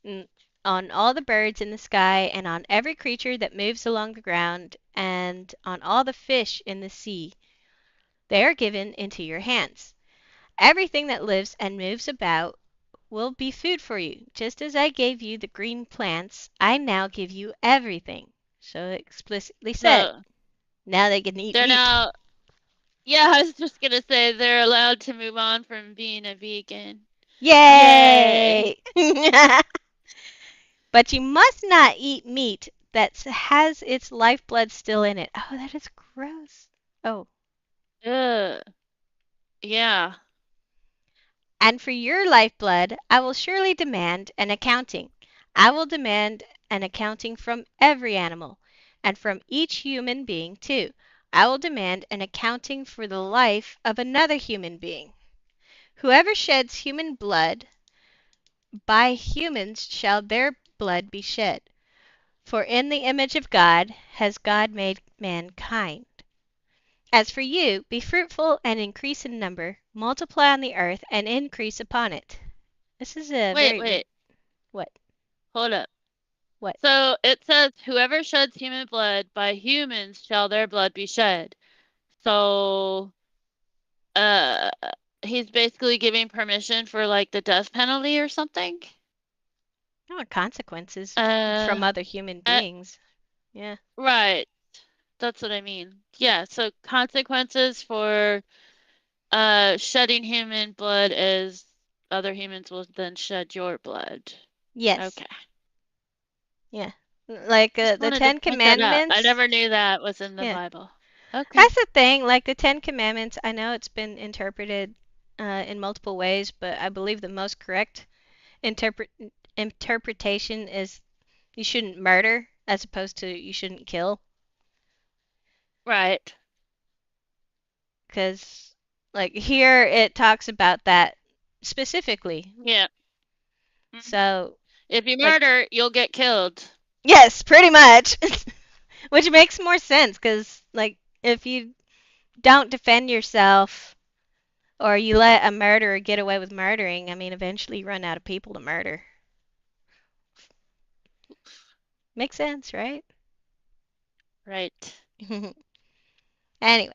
you. On all the birds in the sky, and on every creature that moves along the ground, and on all the fish in the sea. They are given into your hands. Everything that lives and moves about will be food for you. Just as I gave you the green plants, I now give you everything. So it explicitly said, So now they can eat they're meat. now, yeah, I was just gonna say they're allowed to move on from being a vegan. Yay! Yay! But you must not eat meat that has its lifeblood still in it. Oh, that is gross. Oh, Ugh. Yeah. and for your lifeblood, I will surely demand an accounting. I will demand an accounting from every animal, and from each human being, too. I will demand an accounting for the life of another human being. Whoever sheds human blood, by humans shall their blood be shed. For in the image of God has God made mankind. As for you, be fruitful and increase in number, multiply on the earth and increase upon it. This is a Wait, very wait. what? Hold up. What? So it says, whoever sheds human blood, by humans shall their blood be shed. So, uh, he's basically giving permission for like the death penalty or something. No consequences Uh, from other human uh, beings. Yeah. right. That's what I mean. Yeah, so consequences for shedding human blood is other humans will then shed your blood. Yes. Okay. Yeah. Like Just the wanted to Ten point that out. I Commandments. never knew that was in the Yeah. Bible. Okay. That's the thing. Like the Ten Commandments, I know it's been interpreted in multiple ways, but I believe the most correct interpret interpretation is you shouldn't murder as opposed to you shouldn't kill. Right. Because, like, here it talks about that specifically. Yeah. Mhm. So, If you like, murder, you'll get killed. yes, pretty much. Which makes more sense because, like, if you don't defend yourself or you let a murderer get away with murdering, I mean, eventually you run out of people to murder. Makes sense, right? Right. Anyway,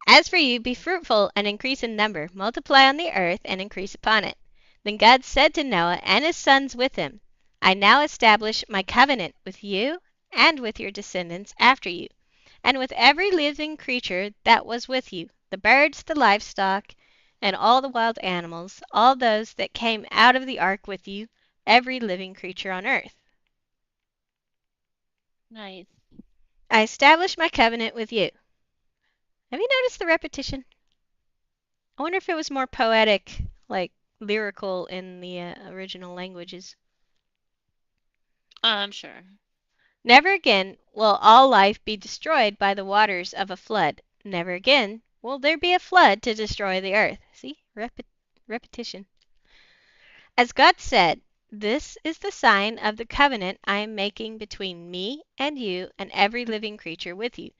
as for you, be fruitful and increase in number, multiply on the earth and increase upon it. Then God said to Noah and his sons with him, I now establish my covenant with you and with your descendants after you, and with every living creature that was with you, the birds, the livestock, and all the wild animals, all those that came out of the ark with you, every living creature on earth. Nice. I establish my covenant with you. Have you noticed the repetition? I wonder if it was more poetic, like lyrical in the original languages. I'm sure. Never again will all life be destroyed by the waters of a flood. Never again will there be a flood to destroy the earth. See? Repetition. As God said, this is the sign of the covenant I am making between me and you and every living creature with you,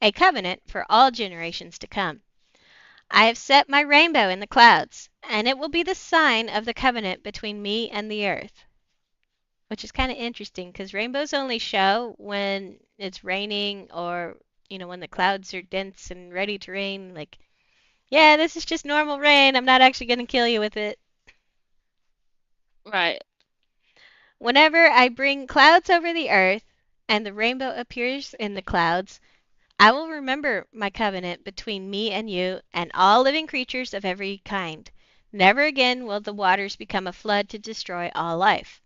a covenant for all generations to come. I have set my rainbow in the clouds, and it will be the sign of the covenant between me and the earth. Which is kind of interesting because rainbows only show when it's raining or, when the clouds are dense and ready to rain. Like, yeah, this is just normal rain. I'm not actually going to kill you with it. Right. Whenever I bring clouds over the earth and the rainbow appears in the clouds, I will remember my covenant between me and you and all living creatures of every kind. Never again will the waters become a flood to destroy all life.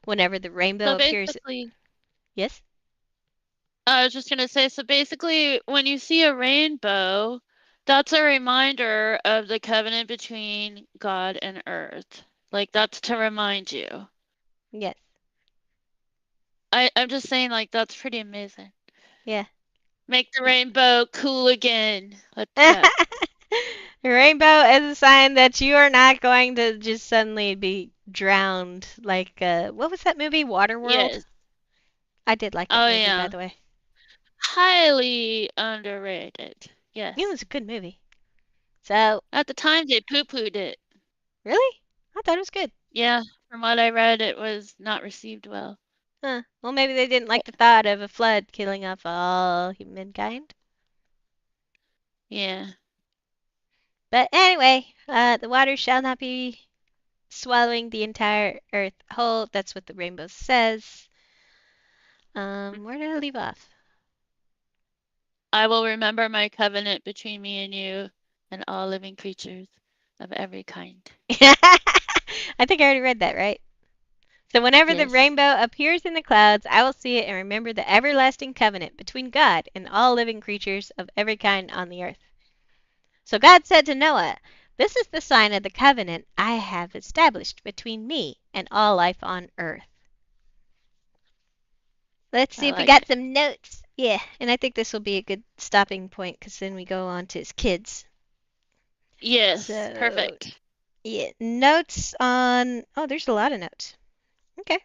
Whenever the rainbow So appears, basically, yes? I was just gonna say, so basically, when you see a rainbow, that's a reminder of the covenant between God and earth. Like, that's to remind you. Yes. I'm just saying, like, that's pretty amazing. Yeah. Make the rainbow cool again. Let's go. Rainbow is a sign that you are not going to just suddenly be drowned. Like, what was that movie, Waterworld? Yes. I did like that Oh, movie, by yeah. the way. Highly underrated. It Yes. was a good movie. So, At the time, they poo-pooed it. really? I thought it was good. Yeah, from what I read, it was not received well. Huh. Well, maybe they didn't like the thought of a flood killing off all humankind. Yeah. But anyway, the water shall not be swallowing the entire earth whole. That's what the rainbow says. Where did I leave off? I will remember my covenant between me and you and all living creatures of every kind. I think I already read that, right? So whenever the Yes. rainbow appears in the clouds, I will see it and remember the everlasting covenant between God and all living creatures of every kind on the earth. So God said to Noah, this is the sign of the covenant I have established between me and all life on earth. Let's see I if we like got it. some notes. Yeah, and I think this will be a good stopping point because then we go on to his kids. Yes, So, perfect. yeah, notes on. Oh, there's a lot of notes. Okay.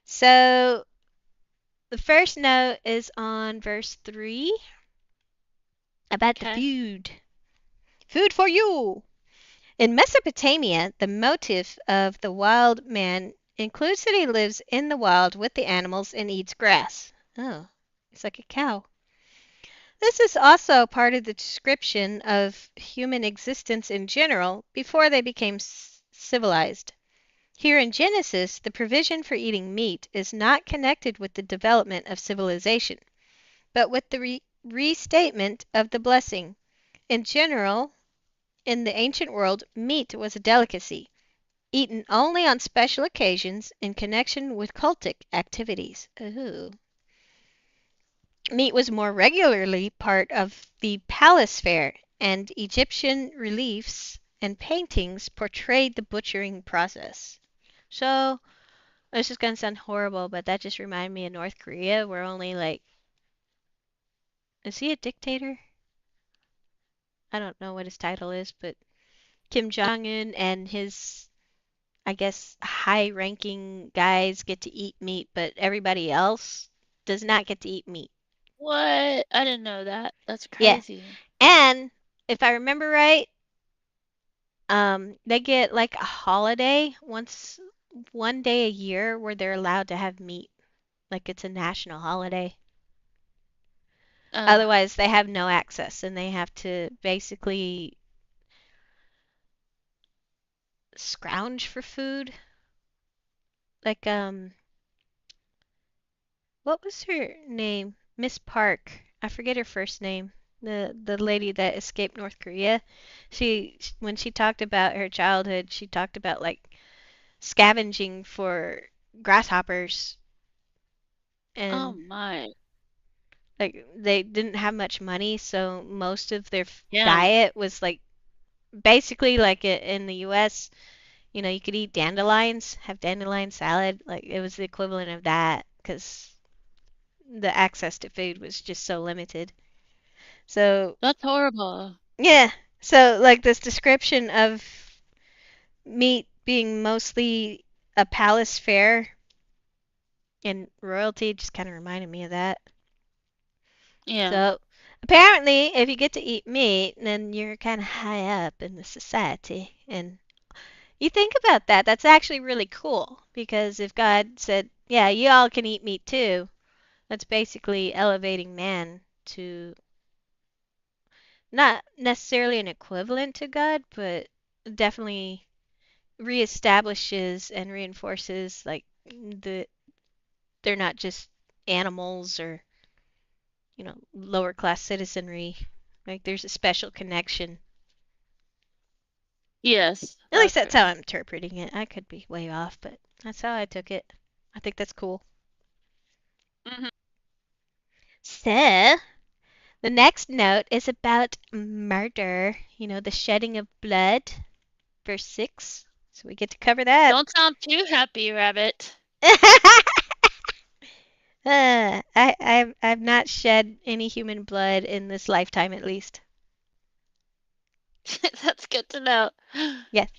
So, the first note is on verse 3 about the Okay. food. Food for you! In Mesopotamia, the motif of the wild man includes that he lives in the wild with the animals and eats grass. Oh, it's like a cow. This is also part of the description of human existence in general before they became civilized. Here in Genesis, the provision for eating meat is not connected with the development of civilization, but with the restatement of the blessing. In general, in the ancient world, meat was a delicacy, eaten only on special occasions in connection with cultic activities. Ooh. Meat was more regularly part of the palace fare, and Egyptian reliefs and paintings portrayed the butchering process. So, this is going to sound horrible, but that just reminded me of North Korea, where only, like, is he a dictator? I don't know what his title is, but Kim Jong Un and his, I guess, high ranking guys get to eat meat, but everybody else does not get to eat meat. What? I didn't know that. That's Yeah. crazy. And if I remember right, they get like a holiday one day a year where they're allowed to have meat. Like it's a national holiday. Uh, Otherwise, they have no access and they have to basically scrounge for food. Like, what was her name? Miss Park. I forget her first name. The lady that escaped North Korea. When she talked about her childhood, she talked about like scavenging for grasshoppers oh and my. like they didn't have much money, so most of their Yeah. diet was like basically like in the US, you could eat dandelions, have dandelion salad, like it was the equivalent of that because the access to food was just so limited. So, That's horrible. yeah. So, like this description of meat being mostly a palace fare and royalty just kind of reminded me of that. Yeah. So, apparently, if you get to eat meat, then you're kind of high up in the society. And you think about that, that's actually really cool because if God said, yeah, you all can eat meat too, that's basically elevating man to not necessarily an equivalent to God, but definitely reestablishes and reinforces like they're not just animals or lower class citizenry. Like there's a special connection. Yes, At least that's that's how right. I'm interpreting it. I could be way off, but that's how I took it. I think that's cool. Hmm. So, the next note is about murder, the shedding of blood, verse 6. So we get to cover that. Don't sound too happy, Rabbit. I've not shed any human blood in this lifetime, at least. That's good to know. Yes,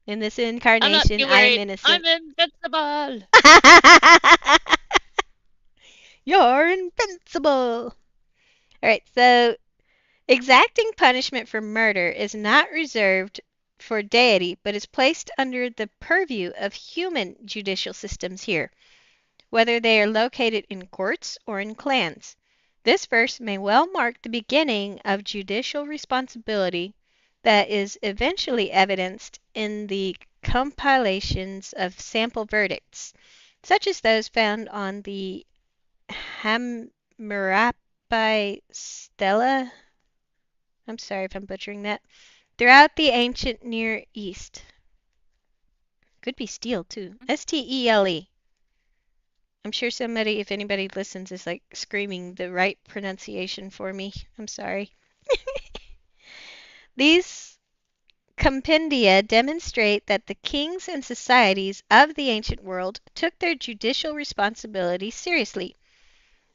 in this I'm not incarnation, too I am worried. I'm innocent. invincible. You're invincible. All right, so exacting punishment for murder is not reserved for deity, but is placed under the purview of human judicial systems here, whether they are located in courts or in clans. This verse may well mark the beginning of judicial responsibility that is eventually evidenced in the compilations of sample verdicts, such as those found on the Hammurabi Stela. I'm sorry if I'm butchering that. Throughout the ancient Near East. Could be steel too. Stele. I'm sure somebody, if anybody listens, is like screaming the right pronunciation for me. I'm sorry. These compendia demonstrate that the kings and societies of the ancient world took their judicial responsibilities seriously.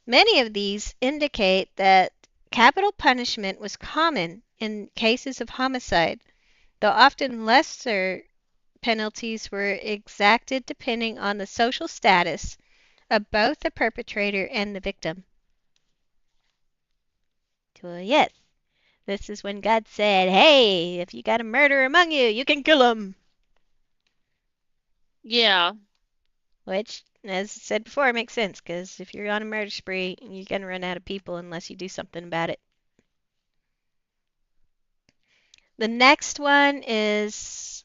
Many of these indicate that capital punishment was common in cases of homicide, though often lesser penalties were exacted depending on the social status of both the perpetrator and the victim. So, yes, this is when God said, hey, if you got a murderer among you, you can kill him. Yeah. Which, as I said before, makes sense because if you're on a murder spree, you're going to run out of people unless you do something about it. The next one is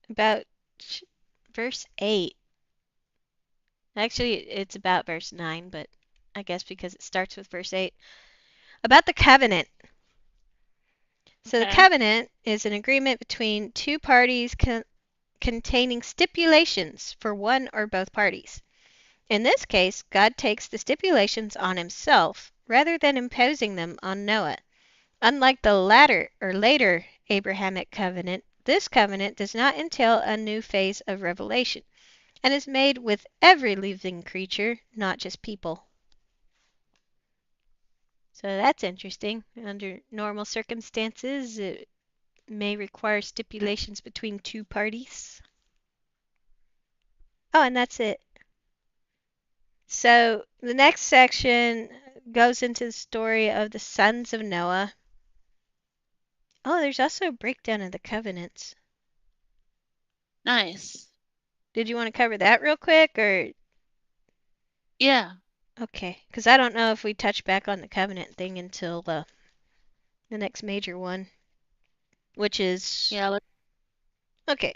about verse 8. Actually, it's about verse 9, but I guess because it starts with verse 8. About the covenant. So the Okay. covenant is an agreement between two parties containing stipulations for one or both parties. In this case, God takes the stipulations on himself rather than imposing them on Noah. Unlike the latter or later Abrahamic covenant, this covenant does not entail a new phase of revelation and is made with every living creature, not just people. So that's interesting. Under normal circumstances, it may require stipulations between two parties. Oh, and that's it. So the next section goes into the story of the sons of Noah. Oh, there's also a breakdown of the covenants. Nice. Did you want to cover that real quick or Yeah. Okay, because I don't know if we touch back on the covenant thing until the next major one, which is Yeah. okay.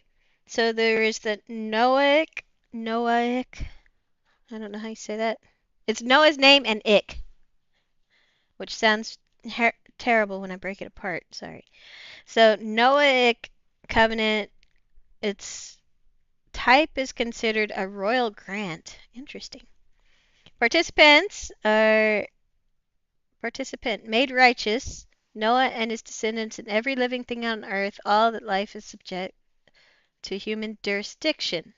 So there is the Noahic. I don't know how you say that. It's Noah's name and Ik, which sounds terrible when I break it apart. Sorry. So Noahic covenant. Its type is considered a royal grant. Interesting. Participants are participant made righteous. Noah and his descendants and every living thing on earth, all that life is subject to human jurisdiction.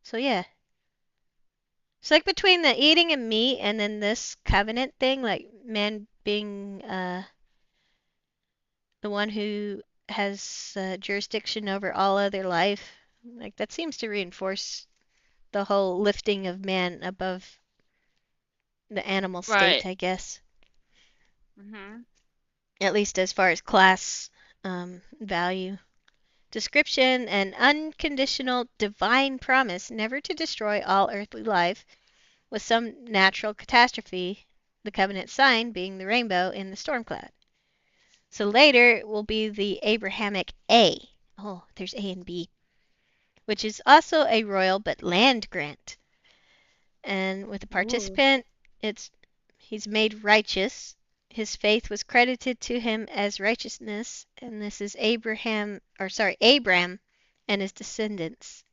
So yeah, it's like between the eating of meat and then this covenant thing, like man being the one who has jurisdiction over all other life. Like that seems to reinforce the whole lifting of man above the animal state, Right. I guess. Mhm. At least as far as class value. Description: an unconditional divine promise never to destroy all earthly life with some natural catastrophe, the covenant sign being the rainbow in the storm cloud. So later it will be the Abrahamic A. Oh, there's A and B, which is also a royal but land grant. And with the Ooh. participant, it's he's made righteous. His faith was credited to him as righteousness, and this is Abram and his descendants.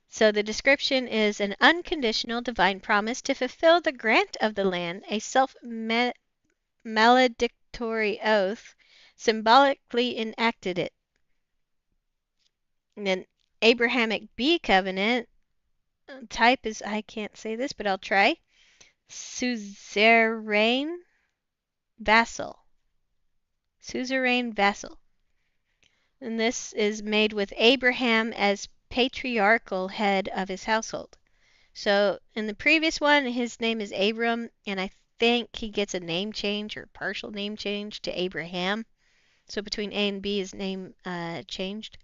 So the description is an unconditional divine promise to fulfill the grant of the land, a self-maledictory oath, symbolically enacted it. And then Abrahamic B covenant type is, I can't say this, but I'll try. Suzerain vassal. Suzerain vassal. And this is made with Abraham as patriarchal head of his household. So in the previous one, his name is Abram, and I think he gets a name change or partial name change to Abraham. So between A and B, his name changed.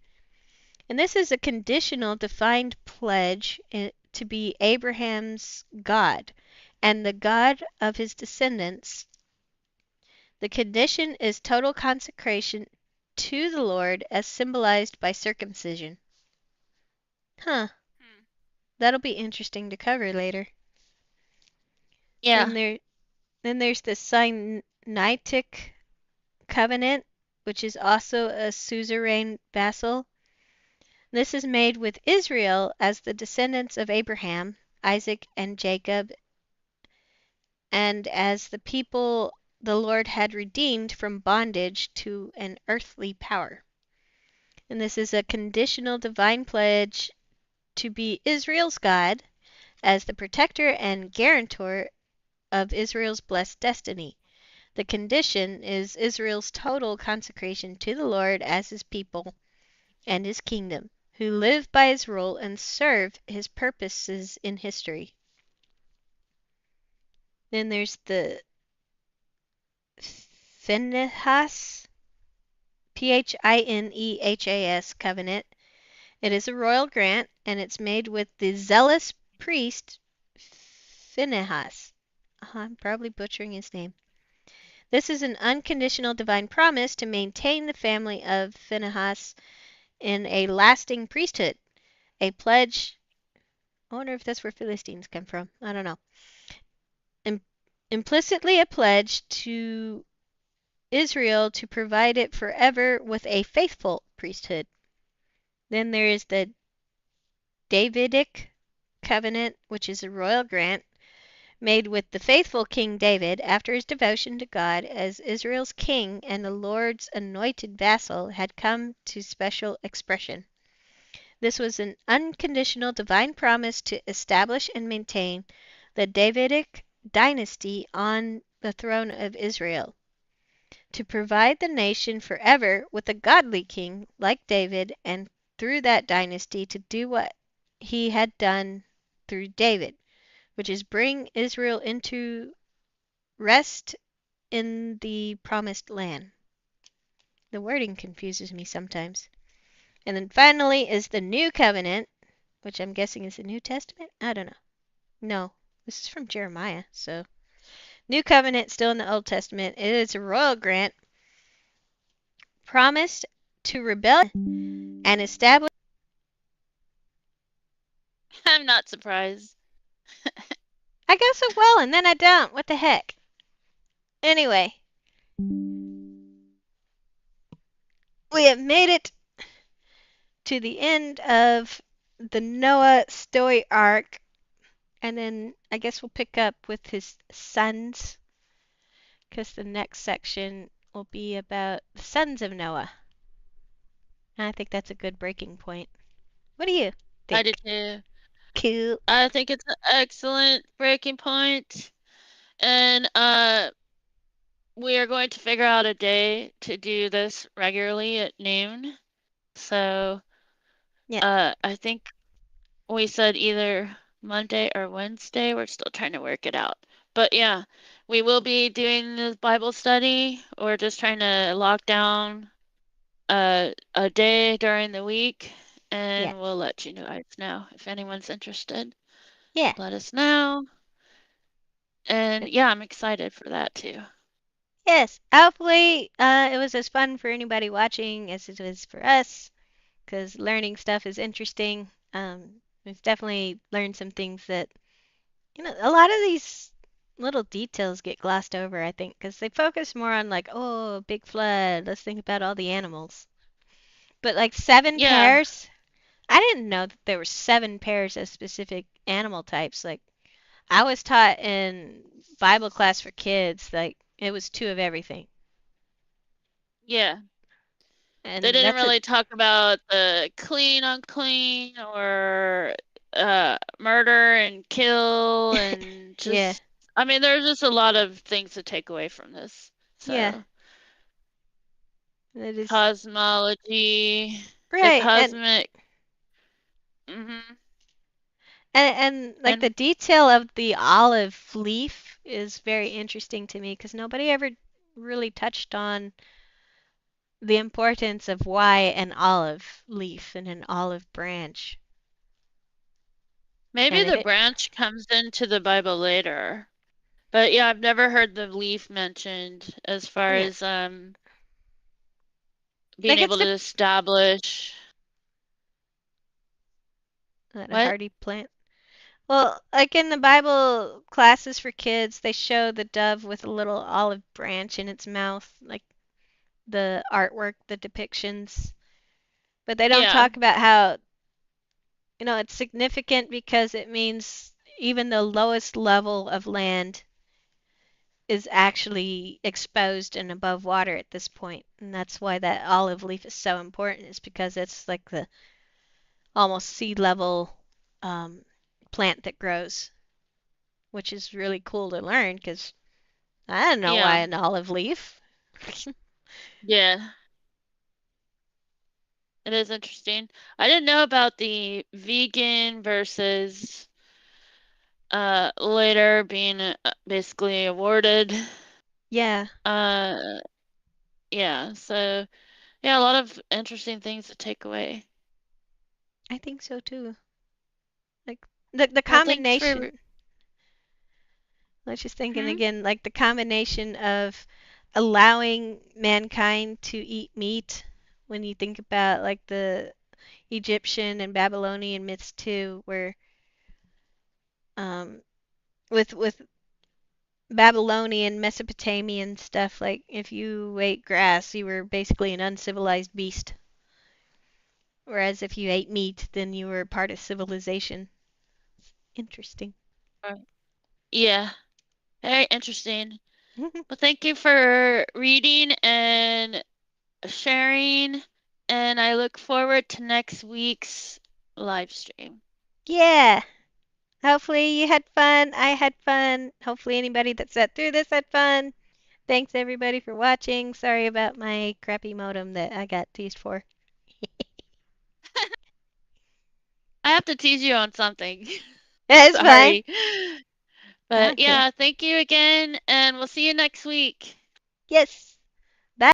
And this is a conditional defined pledge to be Abraham's God and the God of his descendants. The condition is total consecration to the Lord as symbolized by circumcision. Huh, Hmm. that'll be interesting to cover later. Yeah. Then there's the Sinaitic covenant, which is also a suzerain vassal. This is made with Israel as the descendants of Abraham, Isaac, and Jacob, and as the people the Lord had redeemed from bondage to an earthly power. And this is a conditional divine pledge to be Israel's God as the protector and guarantor of Israel's blessed destiny. The condition is Israel's total consecration to the Lord as his people and his kingdom, who live by his rule and serve his purposes in history. Then there's the Phinehas, Phinehas covenant. It is a royal grant, and it's made with the zealous priest Phinehas. I'm probably butchering his name. This is an unconditional divine promise to maintain the family of Phinehas in a lasting priesthood. A pledge. I wonder if that's where Philistines come from. I don't know. Im- Implicitly a pledge to Israel to provide it forever with a faithful priesthood. Then there is the Davidic covenant, which is a royal grant made with the faithful King David after his devotion to God as Israel's king and the Lord's anointed vassal had come to special expression. This was an unconditional divine promise to establish and maintain the Davidic dynasty on the throne of Israel, to provide the nation forever with a godly king like David, and through that dynasty to do what he had done through David, which is bring Israel into rest in the promised land. The wording confuses me sometimes. And then finally is the New Covenant, which I'm guessing is the New Testament. I don't know. No. This is from Jeremiah. So, New Covenant, still in the Old Testament. It is a royal grant promised to rebellion and establish. I'm not surprised. I go so well and then I don't. What the heck? Anyway, we have made it to the end of the Noah story arc, and then I guess we'll pick up with his sons, because the next section will be about the sons of Noah. And I think that's a good breaking point. What do you I do think? too. Cool. I think it's an excellent breaking point, and we are going to figure out a day to do this regularly at noon. So, Yeah, I think we said either Monday or Wednesday. We're still trying to work it out. But yeah, we will be doing the Bible study. We're just trying to lock down a day during the week, yeah, and we'll let you guys know if anyone's interested. yeah. Let us know. And yeah, I'm excited for that too. Yes, hopefully it was as fun for anybody watching as it was for us, because learning stuff is interesting. We've definitely learned some things that, a lot of these little details get glossed over, I think, because they focus more on, like, oh, big flood, let's think about all the animals. But, like, seven Yeah, pairs, I didn't know that there were seven pairs of specific animal types. Like, I was taught in Bible class for kids, like, it was two of everything. yeah. They And didn't that's a, really talk about the clean, unclean, or murder and kill, and yeah, just, I mean, there's just a lot of things to take away from this. yeah, So, it is, cosmology, the right. cosmic, hmm And like the and detail of the olive leaf is very interesting to me because nobody ever really touched on the importance of why an olive leaf and an olive branch. maybe And they the did, branch comes into the Bible later. But yeah, I've never heard the leaf mentioned as far yeah, as being like it's able to establish a what? hardy plant. Well, like in the Bible classes for kids, they show the dove with a little olive branch in its mouth, like the artwork, the depictions. But they don't Yeah, talk about how, it's significant because it means even the lowest level of land is actually exposed and above water at this point. And that's why that olive leaf is so important, is because it's like the almost sea level um, plant that grows, which is really cool to learn because I don't know why yeah, an olive leaf. yeah. It is interesting. I didn't know about the vegan versus later being basically awarded. Yeah, Uh, yeah. So yeah, a lot of interesting things to take away. I think so too. Like the Well, thanks for. combination. I was just thinking Hmm? again, like the combination of allowing mankind to eat meat when you think about like the Egyptian and Babylonian myths too, where um, with Babylonian, Mesopotamian stuff, like if you ate grass, you were basically an uncivilized beast, whereas if you ate meat, then you were part of civilization. Interesting. Yeah, very interesting. Well, thank you for reading and sharing, and I look forward to next week's live stream. Yeah. Hopefully you had fun. I had fun. Hopefully anybody that sat through this had fun. Thanks everybody for watching. Sorry about my crappy modem that I got teased for. I have to tease you on something. It's fine. Sorry. But Okay. yeah, thank you again, and we'll see you next week. Yes.